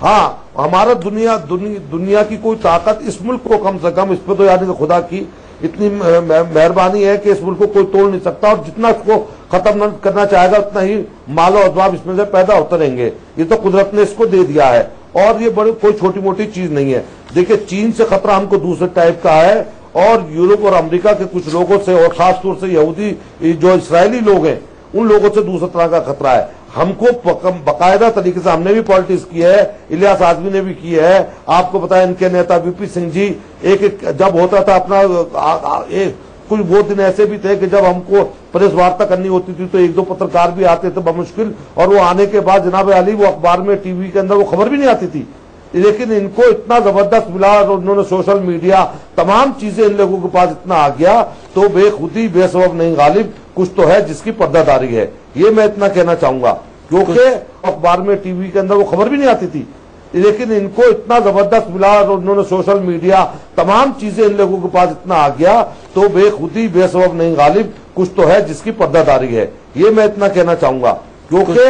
हाँ, हमारा दुनिया की कोई ताकत इस मुल्क को कम से कम, इस पर तो यानी कि खुदा की इतनी मेहरबानी है कि इस मुल्क को कोई तोड़ नहीं सकता, और जितना इसको खत्म करना चाहेगा उतना ही मालो अजवाब इसमें से पैदा होते रहेंगे। ये तो कुदरत ने इसको दे दिया है, और ये बड़ी कोई छोटी मोटी चीज नहीं है। देखिए, चीन से खतरा हमको दूसरे टाइप का है, और यूरोप और अमेरिका के कुछ लोगों से, और खासतौर से यहूदी जो इसराइली लोग हैं, उन लोगों से दूसरे तरह का खतरा है। हमको बकायदा तरीके से हमने भी पॉलिटिक्स की है, इलियास आजमी ने भी की है। आपको पता है इनके नेता वीपी सिंह जी, एक जब होता था अपना कुछ वो दिन ऐसे भी थे कि जब हमको प्रेस वार्ता करनी होती थी तो एक दो पत्रकार भी आते थे बमुश्किल, और वो आने के बाद जनाब अली वो अखबार में, टीवी के अंदर वो खबर भी नहीं आती थी। लेकिन इनको इतना जबरदस्त मिला, और उन्होंने सोशल मीडिया तमाम चीजें इन लोगों के पास इतना आ गया, तो बेखुदी बेसबब नहीं गालिब, कुछ तो है जिसकी पर्दादारी है। ये मैं इतना कहना चाहूंगा, क्योंकि अखबार में, टीवी के अंदर वो खबर भी नहीं आती थी। लेकिन इनको इतना जबरदस्त मिला, और उन्होंने सोशल मीडिया तमाम चीजें इन लोगों के पास इतना आ गया, तो बेखुदी बेसबब नहीं गालिब, कुछ तो है जिसकी पर्दादारी है। ये मैं इतना कहना चाहूंगा, क्योंकि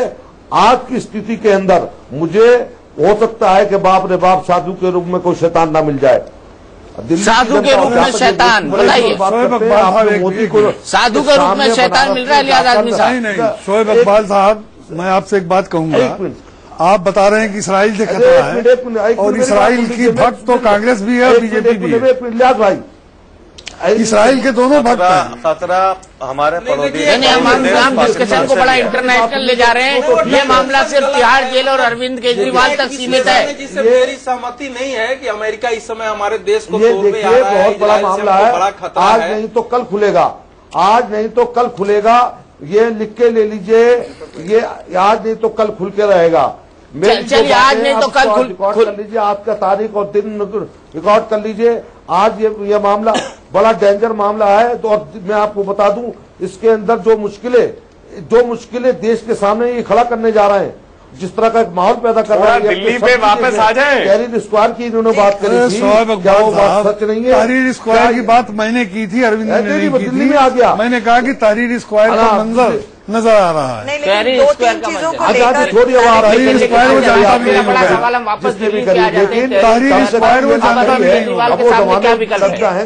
आज की स्थिति के अंदर मुझे हो सकता है कि बाप रे बाप साधु के रूप में कोई शैतान ना मिल जाए। साधु के रूप में शैतान बताइए, मोदी को साधु के रूप में शैतान मिल रहा है इलियास आजमी साहब? नहीं, शोएब इकबाल साहब, मैं आपसे एक बात कहूंगा। आप बता रहे हैं कि इसराइल से खतरा है, और इसराइल की भक्त तो कांग्रेस भी है और बीजेपी भी है। इलियास भाई, इसराइल के दोनों भक्त हैं। खतरा हमारे पड़ोसी, हम डिस्कशन को बड़ा इंटरनेशनल ले जा रहे हैं। ये मामला सिर्फ तिहाड़ जेल और अरविंद केजरीवाल तक सीमित है, जिससे मेरी सहमति नहीं है कि अमेरिका इस समय हमारे देश को ये देखिए बहुत बड़ा मामला है। आज नहीं तो कल खुलेगा, आज नहीं तो कल खुलेगा, ये लिख के ले लीजिए। ये आज नहीं तो कल खुल के रहेगा। चलिए, आज नहीं तो कल रिकॉर्ड कर लीजिए, आज का तारीख और दिन रिकॉर्ड कर लीजिए। आज ये मामला बड़ा डेंजर मामला है। तो और मैं आपको बता दूं, इसके अंदर जो मुश्किलें देश के सामने ये खड़ा करने जा रहे हैं, जिस तरह का एक माहौल पैदा कर रहा है, दिल्ली पे वापस आ जाए। तहरीर स्क्वायर की इन्होंने बात करी थी, क्या वो बात सच नहीं है? तहरीर स्क्वायर की बात मैंने की थी, अरविंद ने नहीं की दिल्ली में आ गया। मैंने कहा कि तहरीर स्क्वायर का मंजर नजर आ रहा है। नहीं, दो तीन चीजों को आजादी थोड़ी आवाज तहरीर स्क्वायर वो जानता भी नहीं बड़ा होगा, सवाल हम वापस जिसने भी दिल्ली पे आ करी, जाते हैं। लेकिन तहरीर स्क्वायर वो जानता भी नहीं होगा। केजरीवाल के सामने क्या विकल्प है?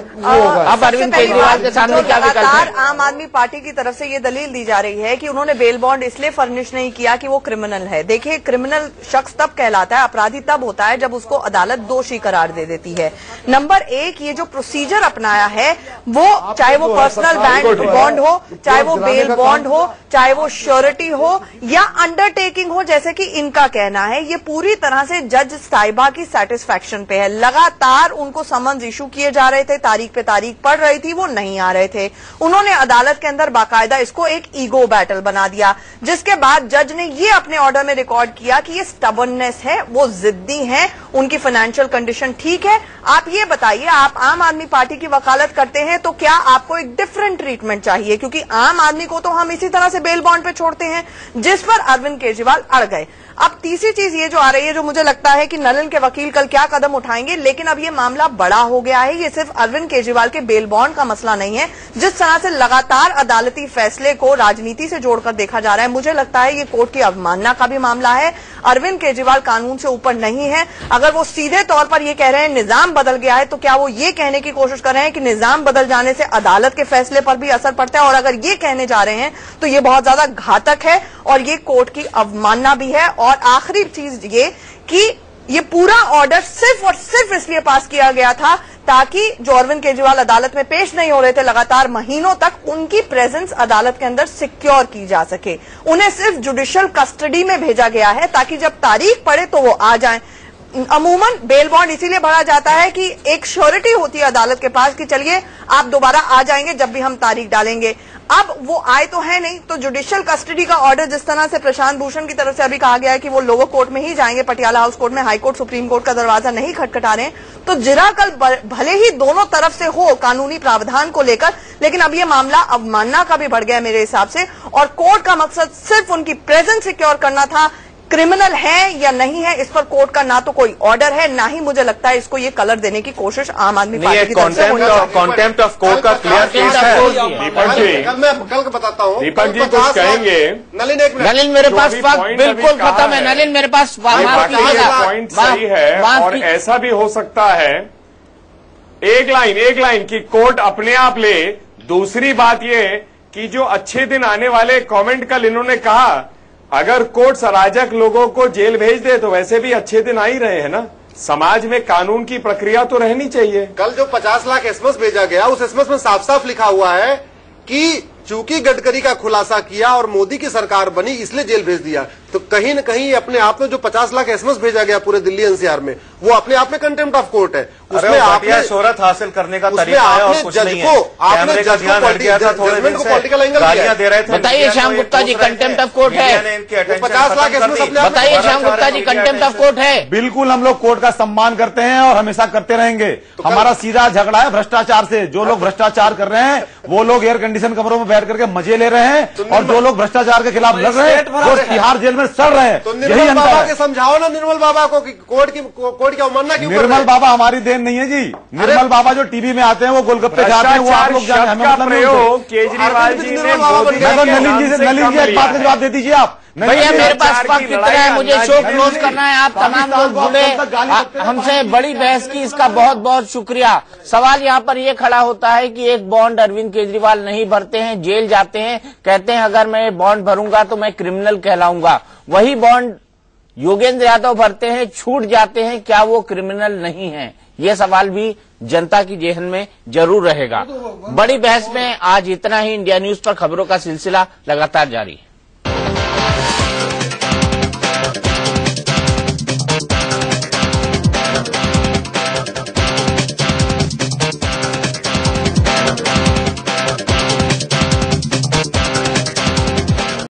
अब अरविंद केजरीवाल के सामने क्या विकल्प लगातार है? आम आदमी पार्टी की तरफ से ये दलील दी जा रही है कि उन्होंने बेल बॉन्ड इसलिए फर्निश नहीं किया कि वो क्रिमिनल है। देखिए, क्रिमिनल शख्स तब कहलाता है, अपराधी तब होता है जब उसको अदालत दोषी करार दे देती है। नंबर एक, ये जो प्रोसीजर अपनाया है वो, चाहे वो पर्सनल बॉन्ड हो, चाहे वो बेल बॉन्ड हो, चाहे वो श्योरिटी हो या अंडरटेकिंग हो, जैसे कि इनका कहना है, ये पूरी तरह से जज साहिबा की सेटिस्फैक्शन पे है। लगातार उनको समन्स इशू किए जा रहे थे, तारीख पे तारीख पड़ रही थी, वो नहीं आ रहे थे। उन्होंने अदालत के अंदर बाकायदा इसको एक ईगो बैटल बना दिया, जिसके बाद जज ने ये अपने ऑर्डर में रिकॉर्ड किया कि ये स्टबर्ननेस है, वो जिद्दी है, उनकी फाइनेंशियल कंडीशन ठीक है। आप ये बताइए, आप आम आदमी पार्टी की वकालत करते हैं तो क्या आपको एक डिफरेंट ट्रीटमेंट चाहिए? क्योंकि आम आदमी को तो हम इसी तरह से बेल बॉन्ड पे छोड़ते हैं, जिस पर अरविंद केजरीवाल अड़ गए। अब तीसरी चीज ये जो आ रही है, जो मुझे लगता है कि नलिन के वकील कल क्या कदम उठाएंगे, लेकिन अब ये मामला बड़ा हो गया है। ये सिर्फ अरविंद केजरीवाल के बेल बॉन्ड का मसला नहीं है। जिस तरह से लगातार अदालती फैसले को राजनीति से जोड़कर देखा जा रहा है, मुझे लगता है ये कोर्ट की अवमानना का भी मामला है। अरविंद केजरीवाल कानून से ऊपर नहीं है। अगर वो सीधे तौर पर ये कह रहे हैं निजाम बदल गया है, तो क्या वो ये कहने की कोशिश कर रहे हैं कि निजाम बदल जाने से अदालत के फैसले पर भी असर पड़ता है? और अगर ये कहने जा रहे हैं तो ये बहुत ज्यादा घातक है और ये कोर्ट की अवमानना भी है। और आखिरी चीज ये कि ये पूरा ऑर्डर सिर्फ और सिर्फ इसलिए पास किया गया था ताकि जो अरविंद केजरीवाल अदालत में पेश नहीं हो रहे थे लगातार महीनों तक, उनकी प्रेजेंस अदालत के अंदर सिक्योर की जा सके। उन्हें सिर्फ जुडिशियल कस्टडी में भेजा गया है ताकि जब तारीख पड़े तो वो आ जाएं। अमूमन बेल बॉन्ड इसीलिए भरा जाता है कि एक श्योरिटी होती है अदालत के पास कि चलिए आप दोबारा आ जाएंगे जब भी हम तारीख डालेंगे। अब वो आए तो है नहीं, तो जुडिशियल कस्टडी का ऑर्डर जिस तरह से प्रशांत भूषण की तरफ से अभी कहा गया है कि वो लोअर कोर्ट में ही जाएंगे, पटियाला हाउस कोर्ट में, हाई कोर्ट सुप्रीम कोर्ट का दरवाजा नहीं खटखटा रहे हैं, तो जिरा कल भले ही दोनों तरफ से हो कानूनी प्रावधान को लेकर, लेकिन अब ये मामला अवमानना का भी बढ़ गया मेरे हिसाब से, और कोर्ट का मकसद सिर्फ उनकी प्रेजेंस सिक्योर करना था। क्रिमिनल है या नहीं है इस पर कोर्ट का ना तो कोई ऑर्डर है, ना ही मुझे लगता है इसको ये कलर देने की कोशिश आम आदमी पार्टी की तरफ से होनी चाहिए। कॉन्टेम्प्ट ऑफ कोर्ट का क्लियर केस है। दीपक जी, कल बताता हूँ। दीपक जी कुछ कहेंगे? नलिन मेरे पास बिल्कुल खत्म है। नलिन मेरे पास पॉइंट सही है, और ऐसा भी हो सकता है एक लाइन की कोर्ट अपने आप ले। दूसरी बात ये कि जो अच्छे दिन आने वाले कमेंट कल इन्होंने कहा, अगर कोर्ट अराजक लोगों को जेल भेज दे तो वैसे भी अच्छे दिन आ ही रहे हैं ना। समाज में कानून की प्रक्रिया तो रहनी चाहिए। कल जो 50 लाख एसएमएस भेजा गया, उस एसएमएस में साफ साफ लिखा हुआ है कि चूंकि गडकरी का खुलासा किया और मोदी की सरकार बनी इसलिए जेल भेज दिया। तो कहीं न कहीं अपने आप में जो 50 लाख एसएमएस भेजा गया पूरे दिल्ली एनसीआर में, वो अपने आप में कंटेम्प्ट ऑफ कोर्ट है। उसमें आपने शोहरत हासिल करने का तरीका है और कुछ नहीं है। कैमरे का ध्यान हट गया था, थोड़े दिन से गालियां दे रहे थे। बताइए Shyam Gupta ji, contempt of court है? 50 लाख एसएमएस बताइए Shyam Gupta ji, contempt of court है? बिल्कुल, हम लोग कोर्ट का सम्मान करते हैं और हमेशा करते रहेंगे। हमारा सीधा झगड़ा है भ्रष्टाचार से। जो लोग भ्रष्टाचार कर रहे हैं वो लोग एयर कंडीशन कमरों में बैठ करके मजे ले रहे हैं, और जो लोग भ्रष्टाचार के खिलाफ लड़ रहे हैं वो तिहाड़ जेल में सड़ रहे हैं। निर्मल बाबा के समझाओ ना, निर्मल बाबा को कोर्ट की अवमानना क्यों? निर्मल बाबा हमारी देन नहीं है जी। निर्मल बाबा जो टीवी में आते हैं वो गोलगप्पे खाते हैं, वो आप लोग जाने, हमें मतलब नहीं। केजरीवाल जी ने नलिन जी एक बात का जवाब दे दीजिए आप। भैया मेरे पास वक्त इतना है, मुझे शो क्लोज करना है। आप तमाम लोग जुड़े, हमसे बड़ी बहस की, इसका बहुत बहुत शुक्रिया। सवाल यहाँ पर ये खड़ा होता है कि एक बॉन्ड अरविंद केजरीवाल नहीं भरते हैं, जेल जाते हैं, कहते हैं अगर मैं बॉन्ड भरूंगा तो मैं क्रिमिनल कहलाऊंगा। वही बॉन्ड योगेंद्र यादव भरते हैं, छूट जाते हैं, क्या वो क्रिमिनल नहीं है? ये सवाल भी जनता की जेहन में जरूर रहेगा। बड़ी बहस में आज इतना ही। इंडिया न्यूज पर खबरों का सिलसिला लगातार जारी है।